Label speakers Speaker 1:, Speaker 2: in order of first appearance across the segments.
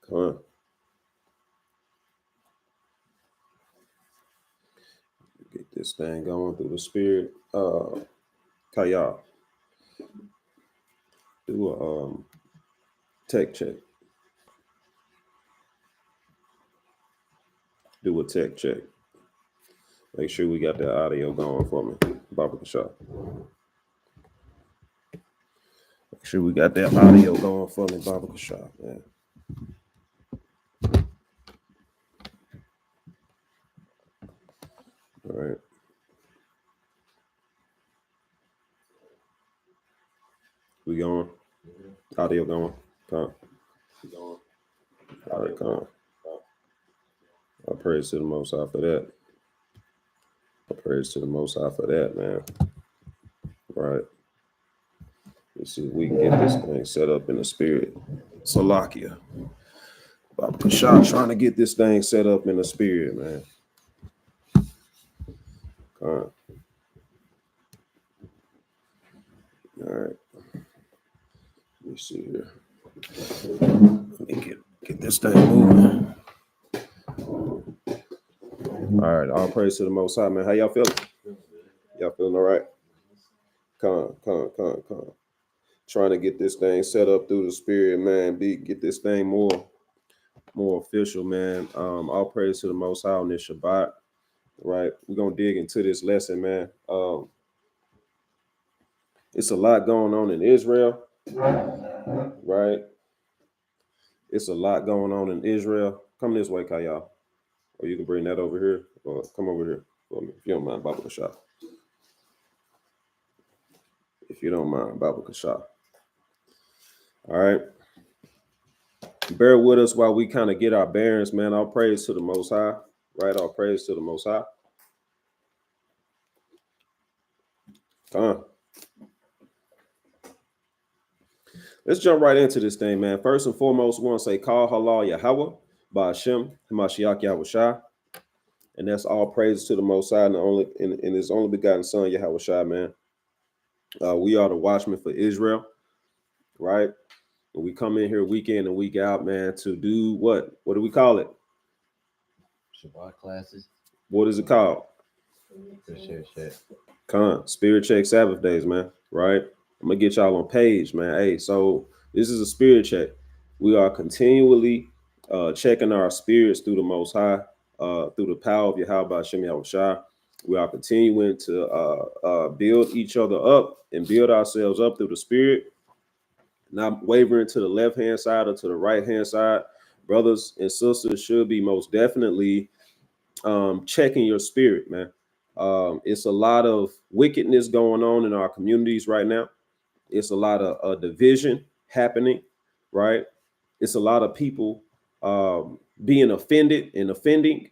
Speaker 1: Come on. Get this thing going through the spirit. Kaya, do a tech check. Do a tech check. Make sure we got that audio going for me, Baba Kasha. Make sure we got that audio going for me, Baba Kasha, man. All right. We going? Audio going? Come. All right, come. I praise to the Most High for that. I praise to the Most High for that, man. Right. Let's see if we can get this thing set up in the spirit. Salakia. Baba Kasha trying to get this thing set up in the spirit, man. Come on. All right. Let me see here. Let me get this thing moving. All right. All praise to the Most High, man. How y'all feeling? Y'all feeling all right? Come on. Trying to get this thing set up through the spirit, man. Get this thing more official, man. All praise to the Most High on this Shabbat. Right. We're gonna dig into this lesson, man. It's a lot going on in Israel. Right. It's a lot going on in Israel. Come this way, Kaya. Or you can bring that over here. Or come over here for me, if you don't mind, Baba Kasha. If you don't mind, Baba Kasha. All right. Bear with us while we kind of get our bearings, man. All praise to the Most High. Right. All praise to the Most High. Come on. Let's jump right into this thing, man. First and foremost, we want to say, Call Halal Yahweh, Ba'ashem, Hamashiach Yahushua. And that's all praise to the Most High and His only begotten Son, Yahushua, man. We are the watchmen for Israel, right? And we come in here week in and week out, man, to do what? What do we call it?
Speaker 2: Shabbat classes.
Speaker 1: What is it called? Spirit check Sabbath days, man, right? I'm going to get y'all on page, man. Hey, so this is a spirit check. We are continually checking our spirits through the Most High, through the power of Yahweh Hashem Yahushua. We are continuing to build each other up and build ourselves up through the spirit, not wavering to the left-hand side or to the right-hand side. Brothers and sisters should be most definitely checking your spirit, man. It's a lot of wickedness going on in our communities right now. It's a lot of division happening, right? It's a lot of people being offended and offending.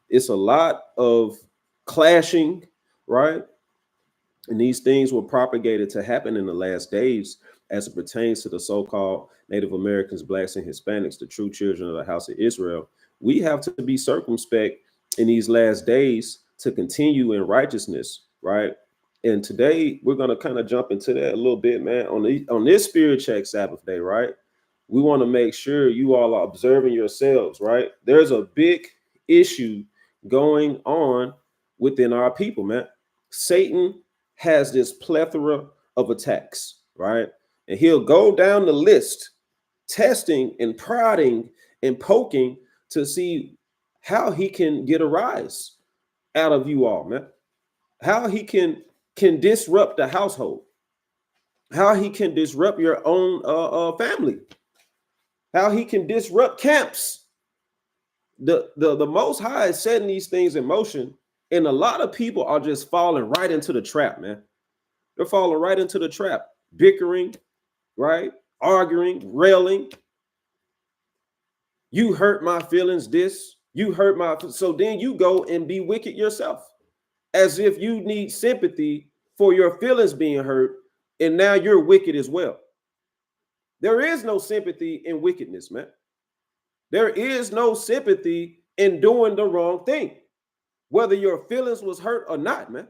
Speaker 1: It's a lot of clashing, right? And these things were propagated to happen in the last days as it pertains to the so-called Native Americans, Blacks, and Hispanics, the true children of the house of Israel. We have to be circumspect in these last days to continue in righteousness, right? And today we're going to kind of jump into that a little bit, man. On this spirit check Sabbath day, right? We want to make sure you all are observing yourselves, right? There's a big issue going on within our people, man. Satan has this plethora of attacks, right? And he'll go down the list, testing and prodding and poking to see how he can get a rise out of you all, man. How he can disrupt the household, how he can disrupt your own family, how he can disrupt camps. The Most High is setting these things in motion, and a lot of people are just falling right into the trap, man. They're falling right into the trap, bickering, right? Arguing, railing. You hurt my feelings, this. You hurt my... So then you go and be wicked yourself, as if you need sympathy for your feelings being hurt, and now you're wicked as well. There is no sympathy in wickedness, man. There is no sympathy in doing the wrong thing, whether your feelings was hurt or not, man.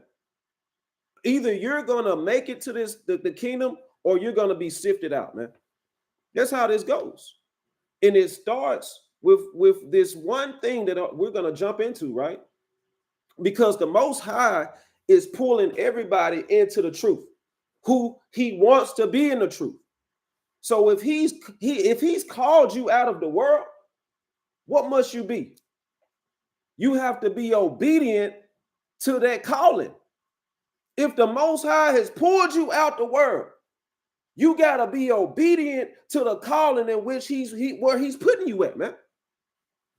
Speaker 1: Either you're going to make it to the kingdom, or you're going to be sifted out, man. That's how this goes. And it starts with this one thing that we're going to jump into, right? Because the Most High is pulling everybody into the truth, who he wants to be in the truth. So if he's called you out of the world, what must you be? You have to be obedient to that calling. If the Most High has pulled you out the world, you got to be obedient to the calling in which where he's putting you at, man.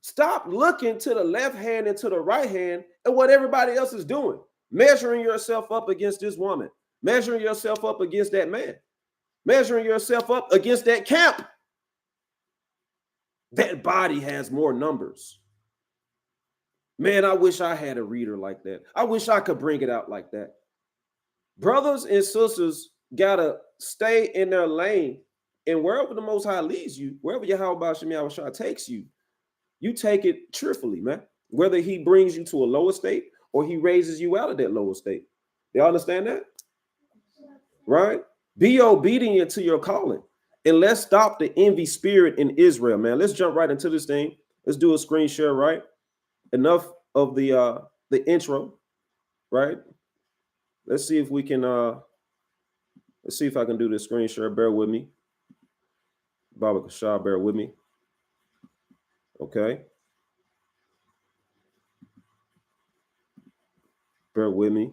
Speaker 1: Stop looking to the left hand and to the right hand and what everybody else is doing, measuring yourself up against this woman, measuring yourself up against that man, measuring yourself up against that camp. That body has more numbers. Man, I wish I had a reader like that. I wish I could bring it out like that. Brothers and sisters gotta stay in their lane, and wherever the Most High leads you, wherever Yahweh Shem Yahushua takes you, you take it cheerfully, man. Whether he brings you to a lower state or he raises you out of that lower state. Y'all understand that? Right? Be obedient to your calling. And let's stop the envy spirit in Israel, man. Let's jump right into this thing. Let's do a screen share, right? Enough of the intro, right? Let's see if we can let's see if I can do this screen share. Bear with me. Baba Kashah, bear with me. Okay. Bear with me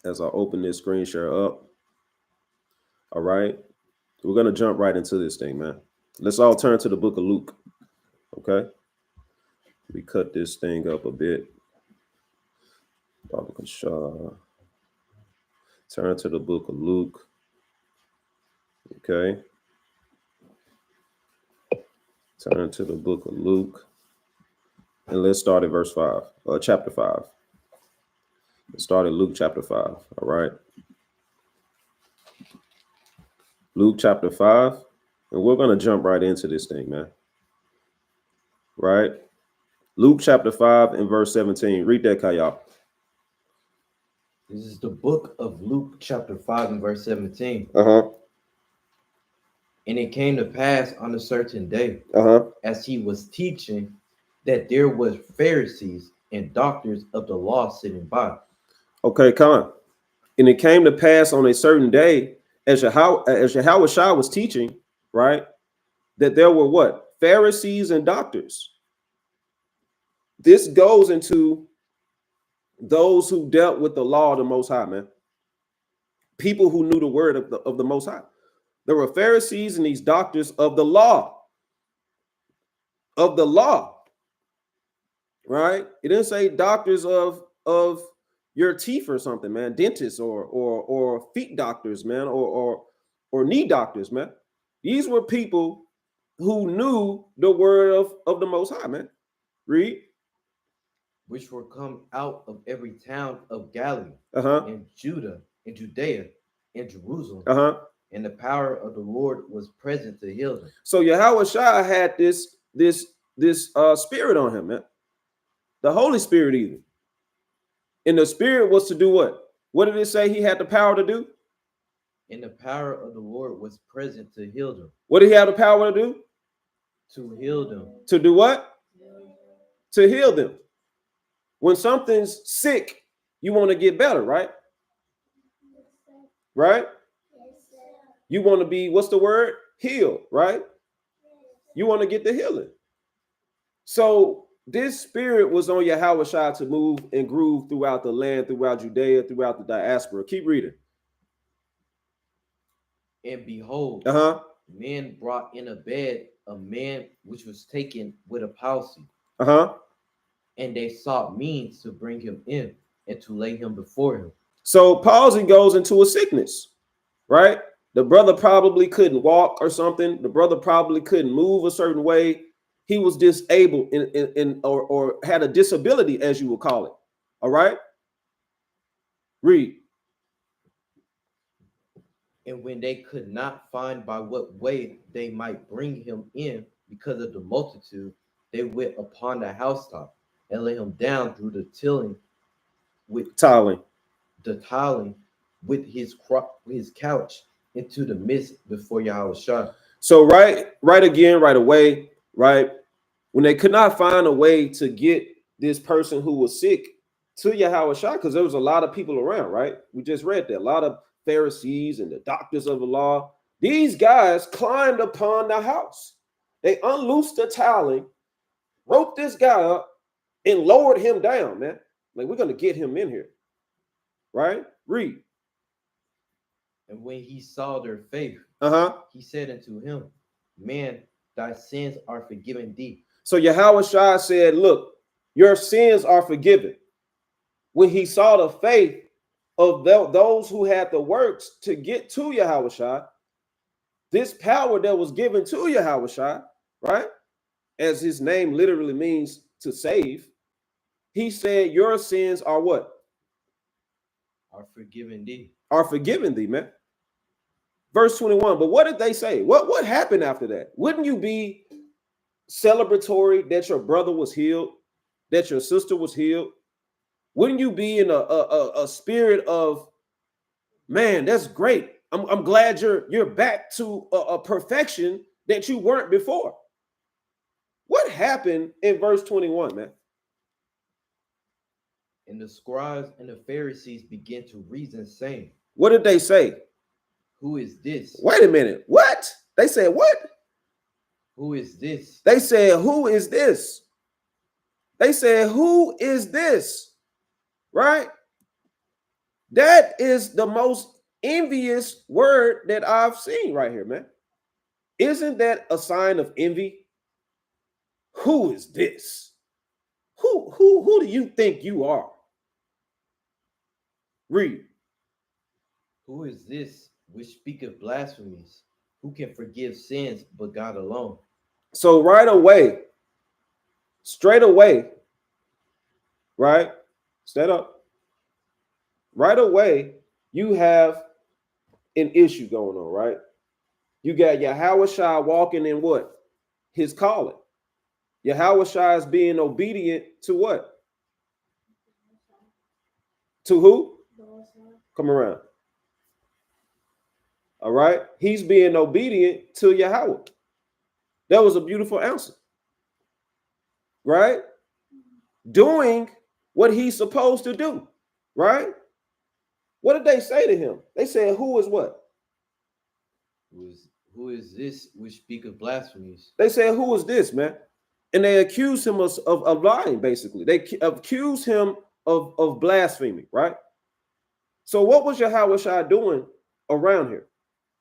Speaker 1: as I open this screen share up. All right. We're going to jump right into this thing, man. Let's all turn to the book of Luke. Okay. We cut this thing up a bit. Baba Kashah. Turn to the book of Luke. Okay. Turn to the book of Luke. And let's start at verse 5, chapter 5. Let's start at Luke chapter 5. All right. Luke chapter 5. And we're going to jump right into this thing, man. Right. Luke chapter 5 and verse 17. Read that, Kayal.
Speaker 2: This is the book of Luke chapter 5 and verse 17. And it came to pass on a certain day, as he was teaching, that there was Pharisees and doctors of the law sitting by.
Speaker 1: Okay, come on. And it came to pass on a certain day, as Yahushua was teaching, right, that there were what? Pharisees and doctors. This goes into those who dealt with the law of the Most High, man. People who knew the word of the Most High. There were Pharisees and these doctors of the law. Of the law. Right? It didn't say doctors of your teeth or something, man. Dentists or feet doctors, man, or knee doctors, man. These were people who knew the word of the Most High, man. Read.
Speaker 2: Which were come out of every town of Galilee, and Judah, and Judea, and Jerusalem. And the power of the Lord was present to heal them.
Speaker 1: So Yahushua had this spirit on him, man. The Holy Spirit even. And the spirit was to do what? What did it say he had the power to do?
Speaker 2: And the power of the Lord was present to heal them.
Speaker 1: What did he have the power to do?
Speaker 2: To heal them.
Speaker 1: To do what? To heal them. When something's sick, you want to get better, right? Right? You want to be, what's the word? Healed, right? You want to get the healing. So this spirit was on Yahushua to move and groove throughout the land, throughout Judea, throughout the diaspora. Keep reading.
Speaker 2: And behold, men brought in a bed a man which was taken with a palsy. And they sought means to bring him in and to lay him before him. So
Speaker 1: palsy goes into a sickness, right? The brother probably couldn't walk or something. The brother probably couldn't move a certain way. He was disabled or had a disability, as you would call it. All right? Read.
Speaker 2: And when they could not find by what way they might bring him in because of the multitude, they went upon the housetop and lay him down through the tiling with his couch into the midst before Yahushua.
Speaker 1: So right away, right? When they could not find a way to get this person who was sick to Yahushua, because there was a lot of people around, right? We just read that. A lot of Pharisees and the doctors of the law. These guys climbed upon the house. They unloosed the tiling, roped this guy up, and lowered him down, man. Like, we're going to get him in here, right? Read.
Speaker 2: And when he saw their faith, he said unto him, man, thy sins are forgiven thee.
Speaker 1: So Yahushua said, look, your sins are forgiven. When he saw the faith of those who had the works to get to Yahushua, this power that was given to Yahushua, right? As his name literally means to save. He said, your sins are what?
Speaker 2: Are forgiven thee.
Speaker 1: Are forgiven thee, man. Verse 21. But what did they say? What happened after that? Wouldn't you be celebratory that your brother was healed, that your sister was healed? Wouldn't you be in a spirit of, man, that's great. I'm glad you're back to a perfection that you weren't before. What happened in verse 21, man?
Speaker 2: And the scribes and the Pharisees began to reason, saying,
Speaker 1: what did they say?
Speaker 2: Who is this?
Speaker 1: Wait a minute. What? They said what?
Speaker 2: Who is this?
Speaker 1: They said, who is this? They said, who is this? Right? That is the most envious word that I've seen right here, man. Isn't that a sign of envy? Who is this? Who do you think you are? Read.
Speaker 2: Who is this which speaketh blasphemies? Who can forgive sins but God alone?
Speaker 1: So right away, straight away, right? Stand up. Right away, you have an issue going on, right? You got Yahushua walking in what? His calling. Yahushua is being obedient to what? To who? Come around. All right. He's being obedient to Yahweh. That was a beautiful answer. Right? Doing what he's supposed to do. Right? What did they say to him? They said, who is what?
Speaker 2: Who is this which speaketh blasphemies?
Speaker 1: They said, who is this, man? And they accused him of lying, basically. They accused him of blasphemy, right? So what was Yahushua doing around here?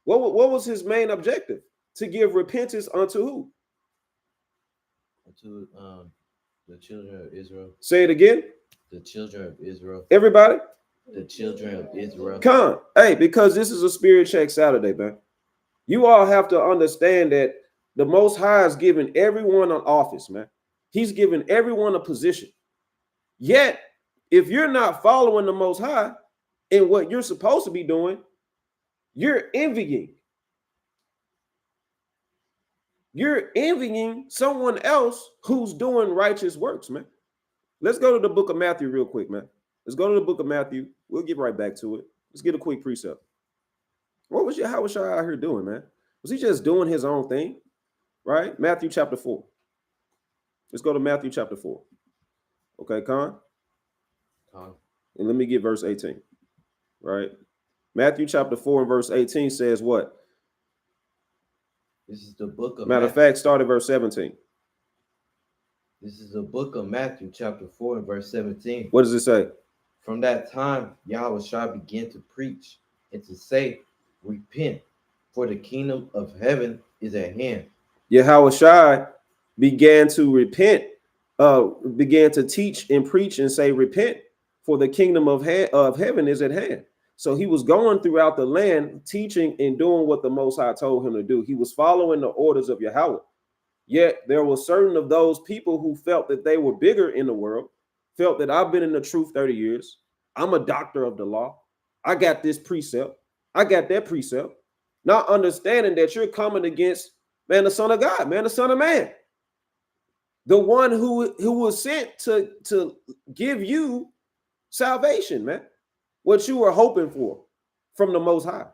Speaker 1: What was his main objective? To give repentance unto who?
Speaker 2: Unto the children of Israel.
Speaker 1: Say it again.
Speaker 2: The children of Israel.
Speaker 1: Everybody?
Speaker 2: The children of Israel.
Speaker 1: Come. Hey, because this is a Spirit Check Saturday, man. You all have to understand that the Most High is giving everyone an office, man. He's giving everyone a position. Yet, if you're not following the Most High in what you're supposed to be doing, you're envying. You're envying someone else who's doing righteous works, man. Let's go to the book of Matthew real quick, man. Let's go to the book of Matthew. We'll get right back to it. Let's get a quick precept. What was Yahushua out here doing, man? Was he just doing his own thing? Right? Matthew chapter 4. Let's go to Matthew chapter 4. Okay, Con? And let me get verse 18. Right? Matthew chapter 4 and verse 18 says what?
Speaker 2: This is the book of
Speaker 1: Matter of fact, start at verse 17.
Speaker 2: This is the book of Matthew chapter 4 and verse 17.
Speaker 1: What does it say?
Speaker 2: From that time, Yahushua began to preach and to say, repent, for the kingdom of heaven is at hand. Yahushua
Speaker 1: began to repent, began to teach and preach and say, repent, for the kingdom of heaven is at hand. So he was going throughout the land, teaching and doing what the Most High told him to do. He was following the orders of Yahweh. Yet there were certain of those people who felt that they were bigger in the world, felt that I've been in the truth 30 years. I'm a doctor of the law. I got this precept. I got that precept. Not understanding that you're coming against, man, the Son of God, man, the Son of Man. The one who was sent to give you salvation, man. What you were hoping for from the Most High.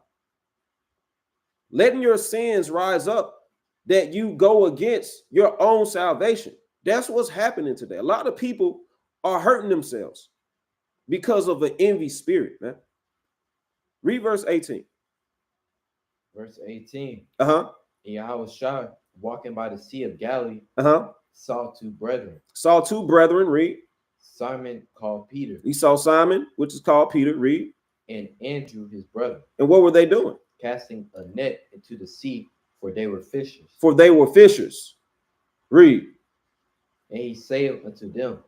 Speaker 1: Letting your sins rise up that you go against your own salvation. That's what's happening today. A lot of people are hurting themselves because of an envy spirit, man. Read verse 18.
Speaker 2: Verse 18.
Speaker 1: Uh-huh.
Speaker 2: And Yahushua, walking by the Sea of Galilee, saw two brethren.
Speaker 1: Saw two brethren, read.
Speaker 2: Simon called Peter.
Speaker 1: He saw Simon, which is called Peter, read.
Speaker 2: And Andrew, his brother.
Speaker 1: And what were they doing?
Speaker 2: Casting a net into the sea, for they were fishers.
Speaker 1: For they were fishers. Read.
Speaker 2: And he said unto them,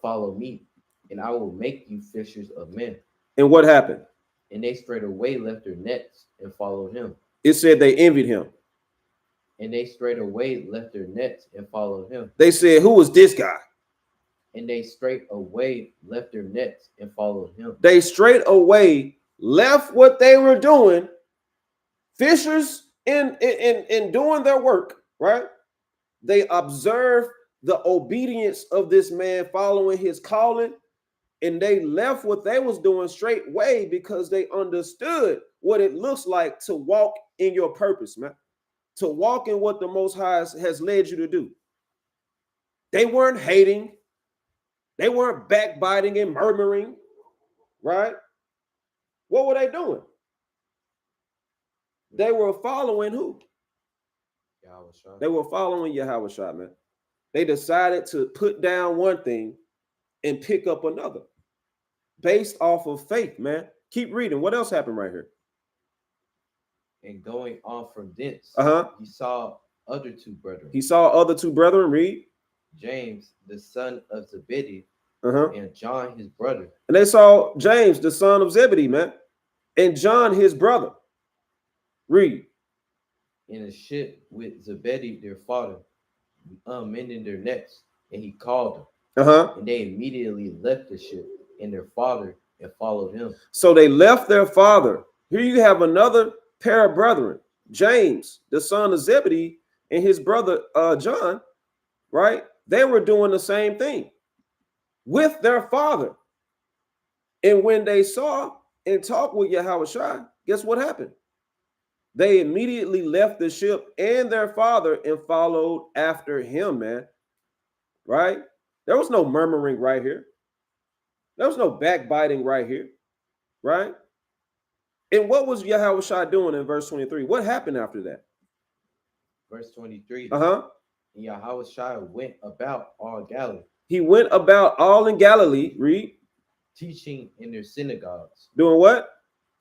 Speaker 2: Follow me, and I will make you fishers of men.
Speaker 1: And what happened?
Speaker 2: And they straightway left their nets and followed him.
Speaker 1: It said they envied him.
Speaker 2: And they straightway left their nets and followed him.
Speaker 1: They said, who is this guy?
Speaker 2: And they straightway left their nets and followed him.
Speaker 1: They straightway left what they were doing, fishers in doing their work, right? They observed the obedience of this man following his calling, and they left what they was doing straightway because they understood what it looks like to walk in your purpose, man. To walk in what the Most High has led you to do. They weren't hating. They weren't backbiting and murmuring, right? What were they doing? They were following who?
Speaker 2: Yahushua.
Speaker 1: They were following Yahushua, man. They decided to put down one thing and pick up another based off of faith, man. Keep reading. What else happened right here?
Speaker 2: And going on from thence, he saw other two brethren.
Speaker 1: He saw other two brethren, read.
Speaker 2: James, the son of Zebedee, and John, his brother.
Speaker 1: And they saw James, the son of Zebedee, man, and John, his brother. Read.
Speaker 2: In a ship with Zebedee, their father, mending their nets, and he called them. And they immediately left the ship and their father and followed him. So
Speaker 1: they left their father. Here you have another pair of brethren, James, the son of Zebedee, and his brother John, right? They were doing the same thing with their father. And when they saw and talked with Yahushua, guess what happened? They immediately left the ship and their father and followed after him, man. Right? There was no murmuring right here. There was no backbiting right here. Right? And what was Yahushua doing in verse 23? What happened after that?
Speaker 2: Verse 23. And Yahushua went about all Galilee.
Speaker 1: He went about all in Galilee. Read.
Speaker 2: Teaching in their synagogues.
Speaker 1: Doing what?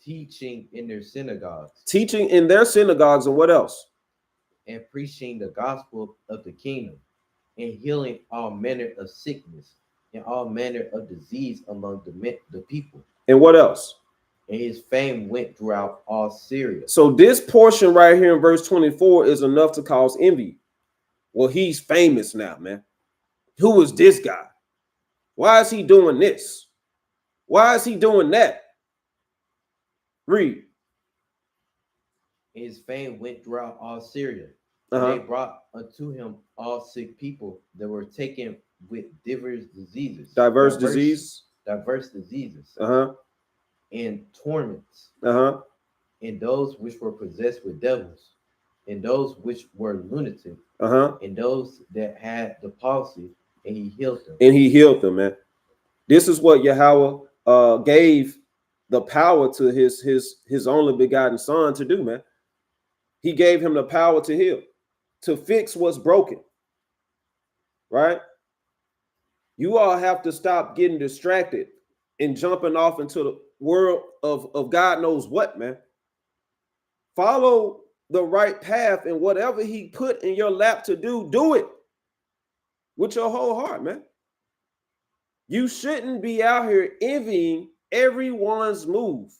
Speaker 2: Teaching in their synagogues.
Speaker 1: Teaching in their synagogues, and what else?
Speaker 2: And preaching the gospel of the kingdom, and healing all manner of sickness and all manner of disease among the people. And what else? And his fame went throughout all Syria.
Speaker 1: So this portion right here in verse 24 is enough to cause envy. Well, he's famous now, man. Who is this guy? Why is he doing this? Why is he doing that? Read.
Speaker 2: His fame went throughout all Syria. They brought unto him all sick people that were taken with diverse diseases.
Speaker 1: Diverse diseases.
Speaker 2: And torments. And those which were possessed with devils. And those which were lunatic. And those that had the palsy. And he healed them. Man.
Speaker 1: This is what Yahweh gave the power to his only begotten son to do, man. He gave him the power to heal, to fix what's broken. Right? You all have to stop getting distracted and jumping off into the world of God knows what, man. Follow the right path, and whatever he put in your lap to do it with your whole heart, man. You shouldn't be out here envying everyone's move,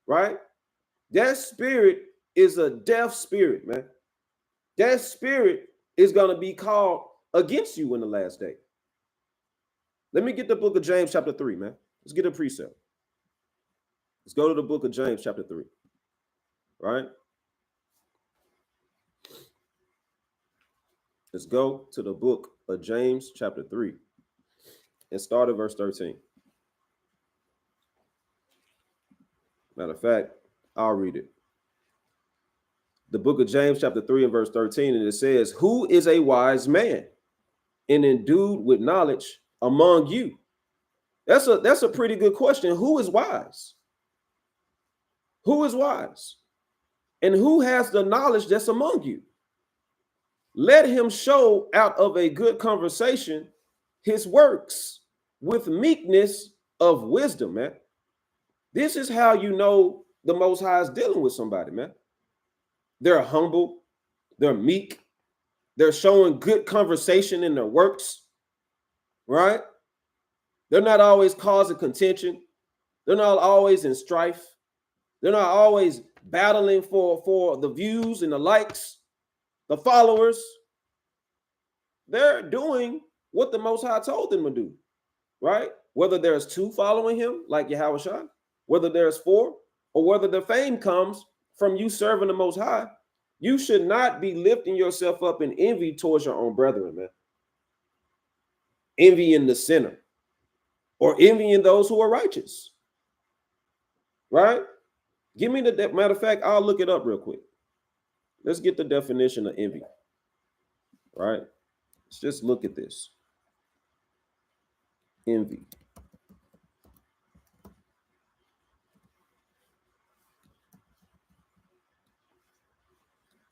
Speaker 1: right? That spirit is a deaf spirit, man. That spirit is going to be called against you in the last day. Let me get the book of James chapter 3, man. Let's get a precept. Let's go to the book of James chapter 3, right? Let's go to the book of James chapter 3 and start at verse 13. Matter of fact, I'll read it. the book of James chapter 3 and verse 13, and it says, who is a wise man and endued with knowledge among you? That's a pretty good question. Who is wise? Who is wise? And who has the knowledge that's among you? Let him show out of a good conversation his works with meekness of wisdom, man. This is how you know the Most High is dealing with somebody, man. They're humble, they're meek, they're showing good conversation in their works, right? They're not always causing contention. They're not always in strife. They're not always battling for the views and the likes, the followers. They're doing what the Most High told them to do, right? Whether there's 2 following him, like Yahushua, whether there's 4, or whether the fame comes from you serving the Most High, you should not be lifting yourself up in envy towards your own brethren, man. Envying the sinner or envying those who are righteous, right? Give me the matter of fact, I'll look it up real quick. Let's get the definition of envy, right? Let's just look at this. Envy.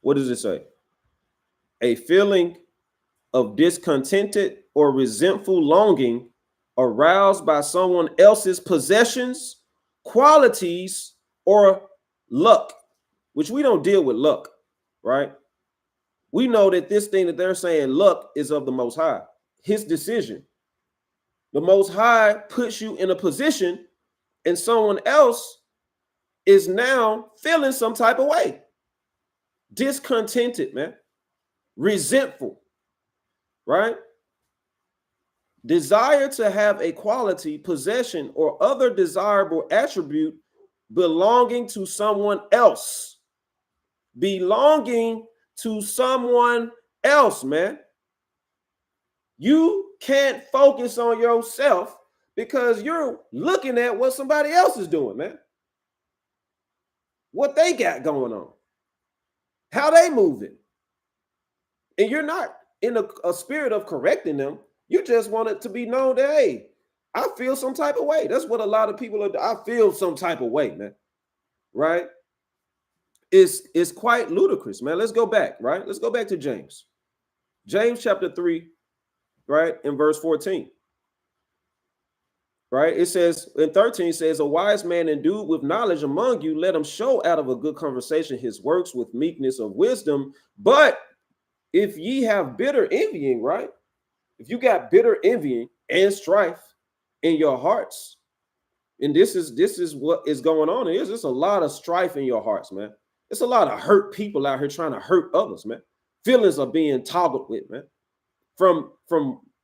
Speaker 1: What does it say? A feeling of discontented or resentful longing aroused by someone else's possessions, qualities, or luck, which we don't deal with luck, right? We know that this thing that they're saying luck is of the Most High, his decision. The Most High puts you in a position and someone else is now feeling some type of way. Discontented, man. Resentful, right? Desire to have a quality, possession, or other desirable attribute belonging to someone else. Belonging to someone else, man. You can't focus on yourself because you're looking at what somebody else is doing, man. What they got going on. How they moving. And you're not in a spirit of correcting them. You just want it to be known that, hey, I feel some type of way. That's what a lot of people are. I feel some type of way, man. Right? It's quite ludicrous, man. Let's go back, right? Let's go back to James. James chapter 3, right? In verse 14. Right? It says, in 13, it says, a wise man endued with knowledge among you, let him show out of a good conversation his works with meekness of wisdom. But if ye have bitter envying, right? If you got bitter envying and strife in your hearts, and this is what is going on. There's a lot of strife in your hearts, man. It's a lot of hurt people out here trying to hurt others, man. Feelings are being toggled with, man. From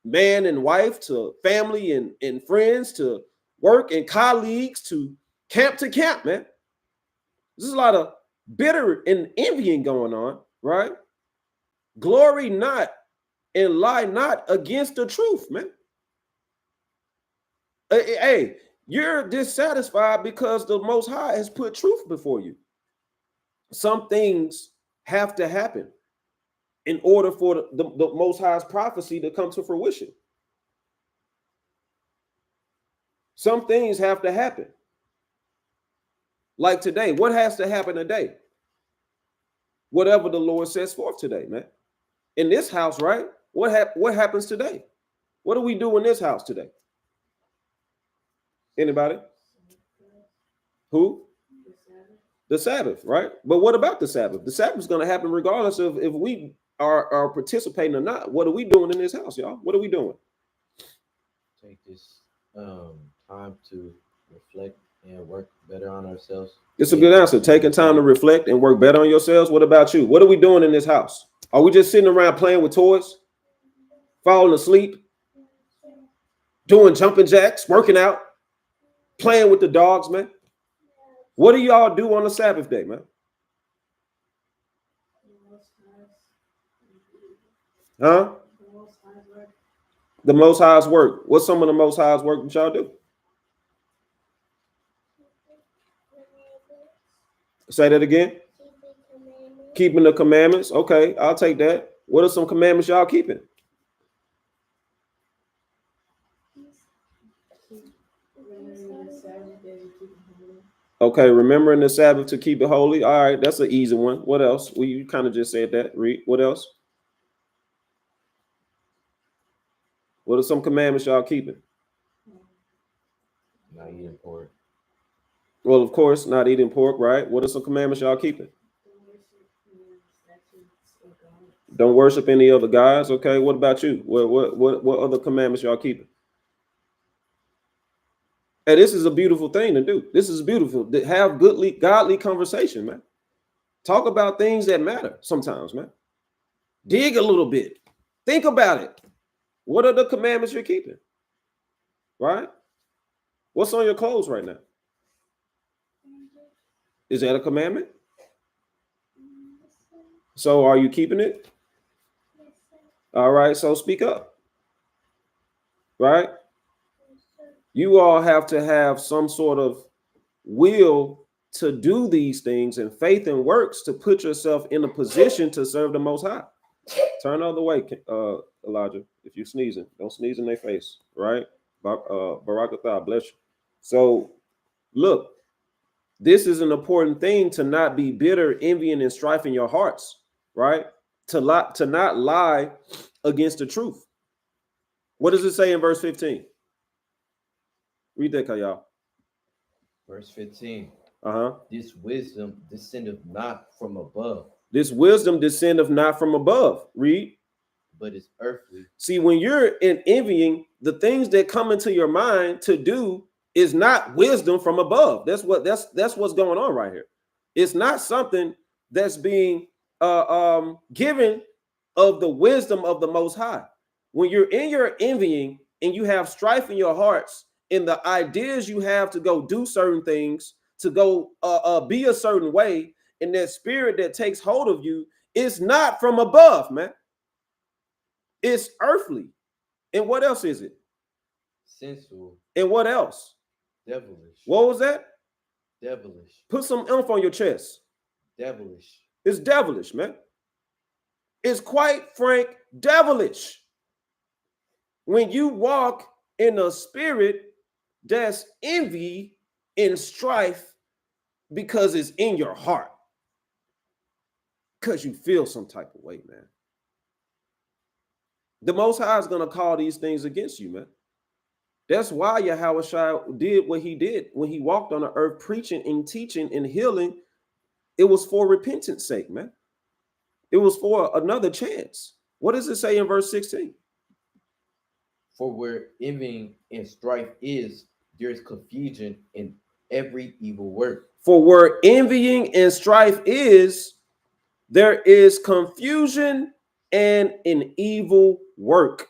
Speaker 1: man and wife to family and friends to work and colleagues to camp, man. There's a lot of bitter and envying going on, right? Glory not and lie not against the truth, man. Hey, you're dissatisfied because the Most High has put truth before you. Some things have to happen in order for the Most High's prophecy to come to fruition. Some things have to happen. Like today, what has to happen today? Whatever the Lord says forth today, man. In this house, right? What happens today? What do we do in this house today? Anybody? Who? The Sabbath, right? But what about the Sabbath? The Sabbath is going to happen regardless of if we are participating or not. What are we doing in this house, y'all? What are we doing?
Speaker 2: Take this time to reflect and work better on ourselves.
Speaker 1: It's a good answer. Taking time to reflect and work better on yourselves. What about you? What are we doing in this house? Are we just sitting around playing with toys, falling asleep, doing jumping jacks, working out, playing with the dogs, man? What do y'all do on the Sabbath day, man? Huh? The Most High's work. What's some of the Most High's work that y'all do? Say that again. Keeping the commandments. Okay, I'll take that. What are some commandments y'all keeping? Okay, remembering the Sabbath to keep it holy. All right, that's an easy one. What else? Well, you kind of just said that. Read. What else? What are some commandments y'all keeping?
Speaker 2: Not eating pork.
Speaker 1: Well, of course, not eating pork, right? What are some commandments y'all keeping? Don't worship any other gods. Okay, what about you? What other commandments y'all keeping? Hey, this is a beautiful thing to do. This is beautiful to have godly conversation, man. Talk about things that matter sometimes, man. Dig a little bit. Think about it. What are the commandments you're keeping? Right? What's on your clothes right now? Is that a commandment? So are you keeping it? All right, so speak up. Right? You all have to have some sort of will to do these things, and faith and works to put yourself in a position to serve the Most High. Turn the other way, Elijah. If you're sneezing, don't sneeze in their face, right? Barakatah, bless you. So, look, this is an important thing to not be bitter, envying, and strife in your hearts, right? To not lie against the truth. What does it say in verse 15? Read that, Kayal.
Speaker 2: Verse 15.
Speaker 1: Uh-huh.
Speaker 2: This wisdom descendeth not from above.
Speaker 1: This wisdom descendeth not from above. Read.
Speaker 2: But it's earthly.
Speaker 1: See, when you're in envying, the things that come into your mind to do is not wisdom from above. That's what's going on right here. It's not something that's being given of the wisdom of the Most High. When you're in your envying and you have strife in your hearts and the ideas you have to go do certain things, to go be a certain way, and that spirit that takes hold of you is not from above, man. It's earthly. And what else is it?
Speaker 2: Sensual.
Speaker 1: And what else?
Speaker 2: Devilish.
Speaker 1: What was that?
Speaker 2: Devilish.
Speaker 1: Put some oomph on your chest.
Speaker 2: Devilish.
Speaker 1: It's devilish, man. It's quite frank devilish. When you walk in a spirit that's envy and strife because it's in your heart. Because you feel some type of way, man. The Most High is going to call these things against you, man. That's why Yahushua did what he did when he walked on the earth preaching and teaching and healing. It was for repentance sake, man. It was for another chance. What does it say in verse 16?
Speaker 2: For where envying and strife is, there is confusion in every evil work.
Speaker 1: For where envying and strife is, there is confusion and an evil work.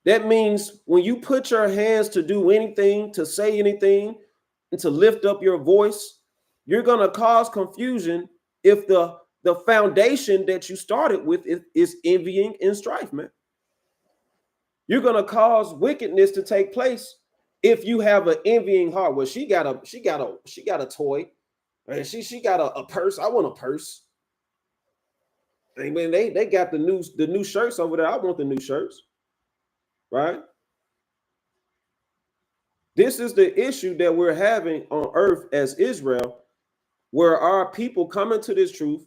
Speaker 1: That means when you put your hands to do anything, to say anything, and to lift up your voice, you're going to cause confusion if the foundation that you started with is envying and strife, man. You're going to cause wickedness to take place if you have an envying heart. Well, she got a toy, and she got a purse. I want a purse. I mean, they got the new shirts over there. I want the new shirts. Right? This is the issue that we're having on earth as Israel, where our people come into this truth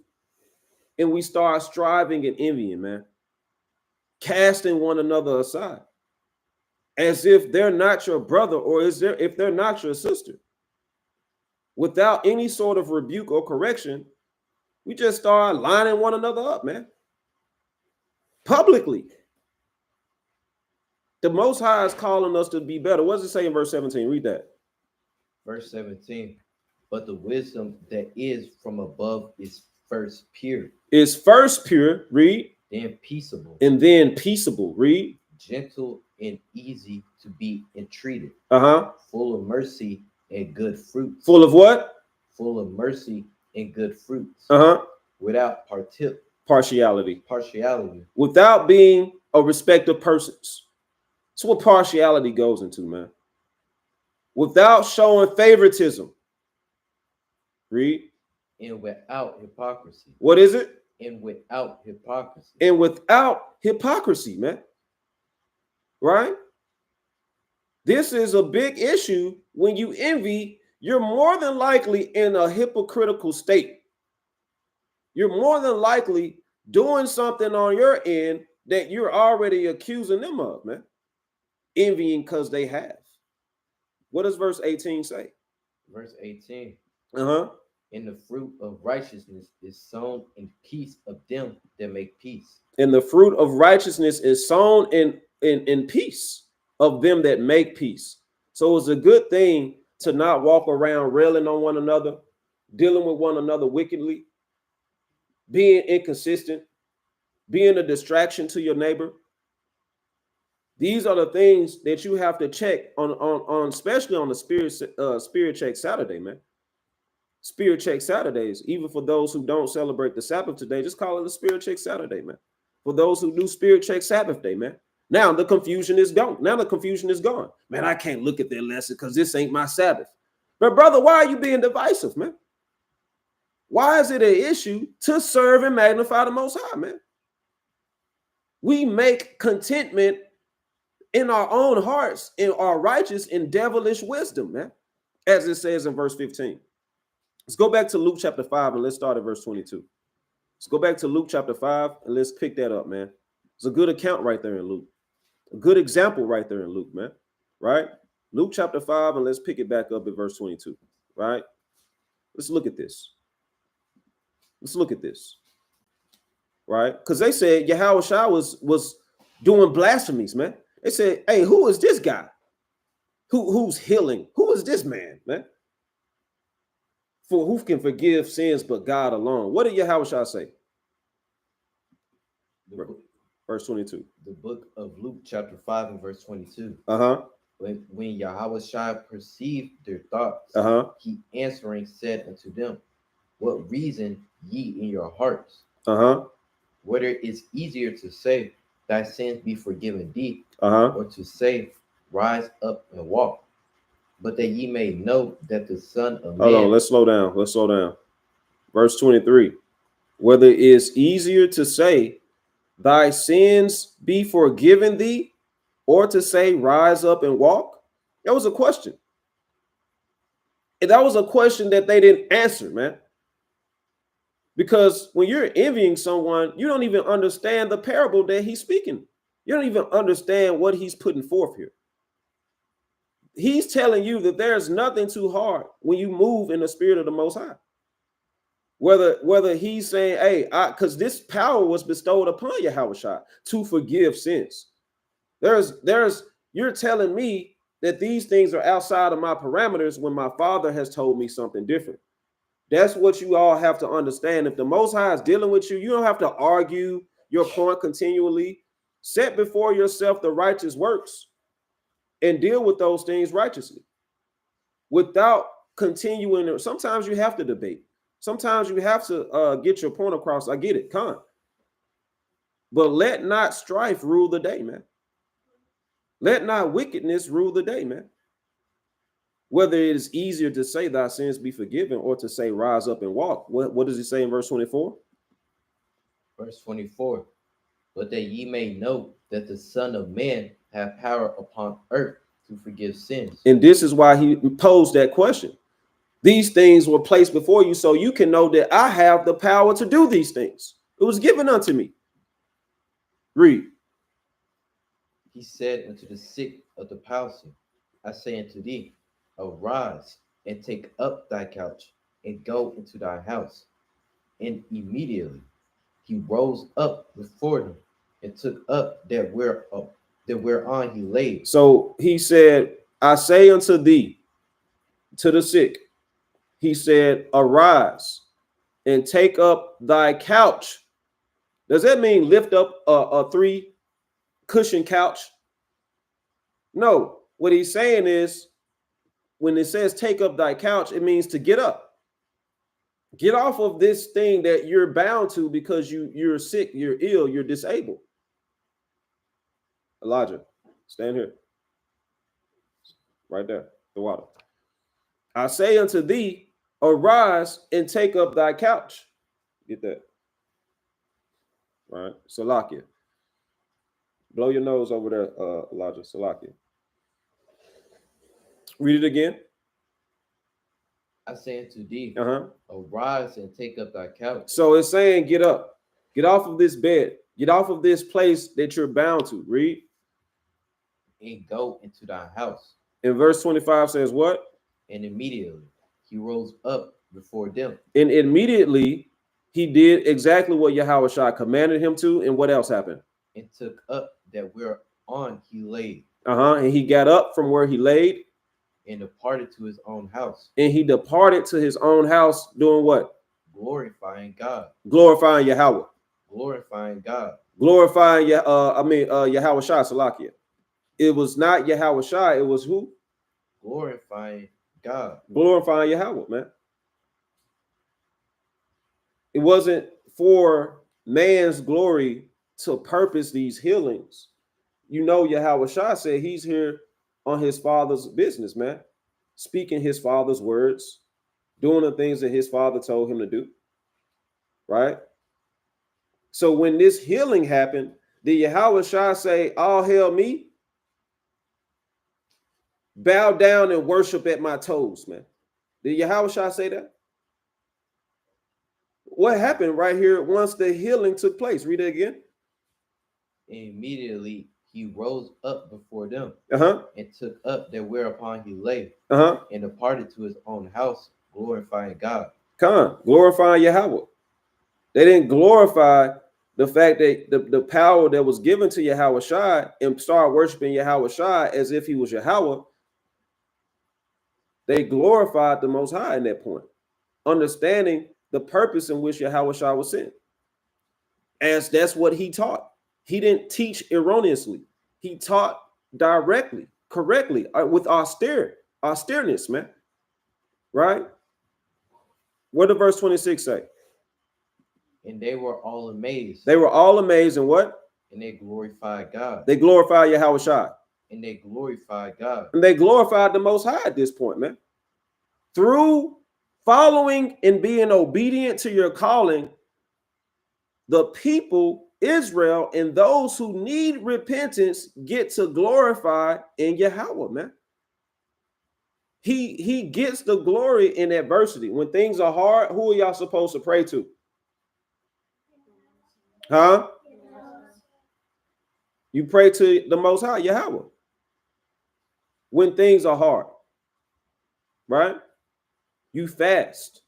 Speaker 1: and we start striving and envying, man, casting one another aside as if they're not your brother or if they're not your sister. Without any sort of rebuke or correction, we just start lining one another up, man, publicly. The Most High is calling us to be better. What does it say in verse 17? Read that.
Speaker 2: Verse 17. But the wisdom that is from above is first pure.
Speaker 1: Is first pure. Read.
Speaker 2: Then peaceable.
Speaker 1: And then peaceable. Read.
Speaker 2: Gentle and easy to be entreated.
Speaker 1: Uh-huh.
Speaker 2: Full of mercy and good fruits.
Speaker 1: Full of what?
Speaker 2: Full of mercy and good fruits.
Speaker 1: Uh-huh.
Speaker 2: Without
Speaker 1: partiality.
Speaker 2: Without
Speaker 1: being a respect of persons. That's what partiality goes into, man. Without showing favoritism. Read.
Speaker 2: And without hypocrisy.
Speaker 1: What is it?
Speaker 2: And without hypocrisy.
Speaker 1: And without hypocrisy, man. Right? This is a big issue. When you envy, you're more than likely in a hypocritical state. You're more than likely doing something on your end that you're already accusing them of, man. Envying because they have. What does verse 18 say?
Speaker 2: Verse 18.
Speaker 1: Uh-huh.
Speaker 2: And the fruit of righteousness is sown in peace of them that make peace.
Speaker 1: And the fruit of righteousness is sown in peace of them that make peace. So it's a good thing to not walk around railing on one another, dealing with one another wickedly, being inconsistent, being a distraction to your neighbor. These are the things that you have to check on especially on the Spirit Check Saturday, man. Spirit Check Saturdays, even for those who don't celebrate the Sabbath today, just call it a Spirit Check Saturday, man. For those who do Spirit Check Sabbath day, man. Now the confusion is gone. Now the confusion is gone. Man, I can't look at their lesson because this ain't my Sabbath. But brother, why are you being divisive, man? Why is it an issue to serve and magnify the Most High, man? We make contentment in our own hearts, in our righteous and devilish wisdom, man, as it says in verse 15. Let's go back to Luke chapter 5 and let's start at verse 22. Let's go back to Luke chapter 5 and let's pick that up, man. It's a good account right there in Luke. A good example right there in Luke, man. Right? Luke chapter 5 and let's pick it back up at verse 22. Right? Let's look at this. Let's look at this. Right? Because they said Yahushua was doing blasphemies, man. They said, hey, who is this guy? Who's healing? Who is this man, man? For who can forgive sins but God alone? What did Yahushua say? Verse 22.
Speaker 2: The book of Luke chapter 5 and verse 22.
Speaker 1: Uh-huh.
Speaker 2: When Yahushua perceived their thoughts, he answering said unto them, what reason ye in your hearts? Whether it's easier to say, thy sins be forgiven thee, or to say, rise up and walk. But that ye may know that the Son of Man...
Speaker 1: Hold on, let's slow down. Let's slow down. Verse 23. Whether it is easier to say, thy sins be forgiven thee, or to say, rise up and walk? That was a question. And that was a question that they didn't answer, man. Because when you're envying someone, you don't even understand the parable that he's speaking. You don't even understand what he's putting forth here. He's telling you that there's nothing too hard when you move in the spirit of the Most High. Whether he's saying, hey, because this power was bestowed upon Yahushua to forgive sins. You're telling me that these things are outside of my parameters when my Father has told me something different. That's what you all have to understand. If the Most High is dealing with you, you don't have to argue your point continually. Set before yourself the righteous works and deal with those things righteously without continuing. Sometimes you have to debate. Sometimes you have to get your point across. I get it, but let not strife rule the day, man. Let not wickedness rule the day, man. Whether it is easier to say thy sins be forgiven or to say rise up and walk. What does he say in verse 24?
Speaker 2: Verse 24. But that ye may know that the Son of Man have power upon earth to forgive sins. And this is why he posed that question. These things were placed before you so you can know that I have the power to do these things. It was given unto me. Read. He said unto the sick of the palsy, I say unto thee, arise and take up thy couch and go into thy house. And immediately he rose up before them and took up that whereon he laid. So he said, I say unto thee, to the sick, he said, arise and take up thy couch. Does that mean lift up a 3-cushion couch? No. What he's saying is, when it says take up thy couch, it means to get up. Get off of this thing that you're bound to because you're sick, you're ill, you're disabled. Elijah, stand here. Right there, the water. I say unto thee,
Speaker 1: Arise and take up thy couch. Get that. All right. Salakia. Blow your nose over there, Elijah. Salakia. Read it again.
Speaker 2: I say unto thee, arise and take up thy couch.
Speaker 1: So it's saying, get up. Get off of this bed. Get off of this place that you're bound to. Read.
Speaker 2: And go into thy house.
Speaker 1: And verse 25 says what?
Speaker 2: And immediately he rose up before them.
Speaker 1: And immediately he did exactly what Yahushua commanded him to. And what else happened?
Speaker 2: And took up that whereon he laid.
Speaker 1: And he got up from where he laid.
Speaker 2: And departed to his own house.
Speaker 1: And he departed to his own house doing what?
Speaker 2: Glorifying God.
Speaker 1: Glorifying Yahweh.
Speaker 2: Glorifying God.
Speaker 1: Glorifying Yahushua Salakia. It was not Yahushua, it was who?
Speaker 2: Glorifying God.
Speaker 1: Glorifying Yahweh, man. It wasn't for man's glory to purpose these healings. You know, Yahushua said he's here on his father's business, man. Speaking his father's words, doing the things that his father told him to do. Right? So when this healing happened, did Yahushua say, all hail me? Bow down and worship at my toes, man. Did Yahushua say that? What happened right here once the healing took place? Read it again.
Speaker 2: Immediately he rose up before them and took up that whereupon he lay and departed to his own house, glorifying God.
Speaker 1: Glorifying Yahweh. They didn't glorify the fact that the power that was given to Yahushua and start worshiping Yahushua as if he was Yahweh. They glorified the Most High in that point, understanding the purpose in which Yahushua was sent. As that's what he taught. He didn't teach erroneously. He taught directly, correctly, with austereness, man. Right? What did verse 26 say?
Speaker 2: And they were all amazed.
Speaker 1: They were all amazed and what?
Speaker 2: And they glorified God.
Speaker 1: They glorified Yahushua.
Speaker 2: And they glorified God.
Speaker 1: And they glorified the Most High at this point, man. Through following and being obedient to your calling, the people, Israel, and those who need repentance get to glorify in Yahweh, man. He gets the glory in adversity. When things are hard, who are y'all supposed to pray to? You pray to the Most High, Yahweh. When things are hard, right? You fast.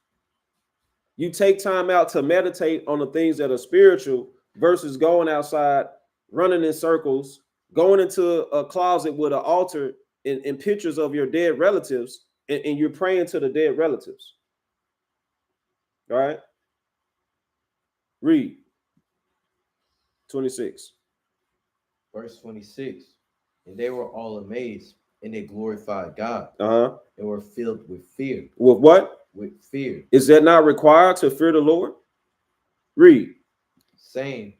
Speaker 1: You take time out to meditate on the things that are spiritual versus going outside, running in circles, going into a closet with an altar and pictures of your dead relatives, and you're praying to the dead relatives. All right? Read. 26.
Speaker 2: Verse 26. And they were all amazed, and they glorified God. And were filled with fear.
Speaker 1: With what?
Speaker 2: With fear.
Speaker 1: Is that not required to fear the Lord? Read.
Speaker 2: Saying,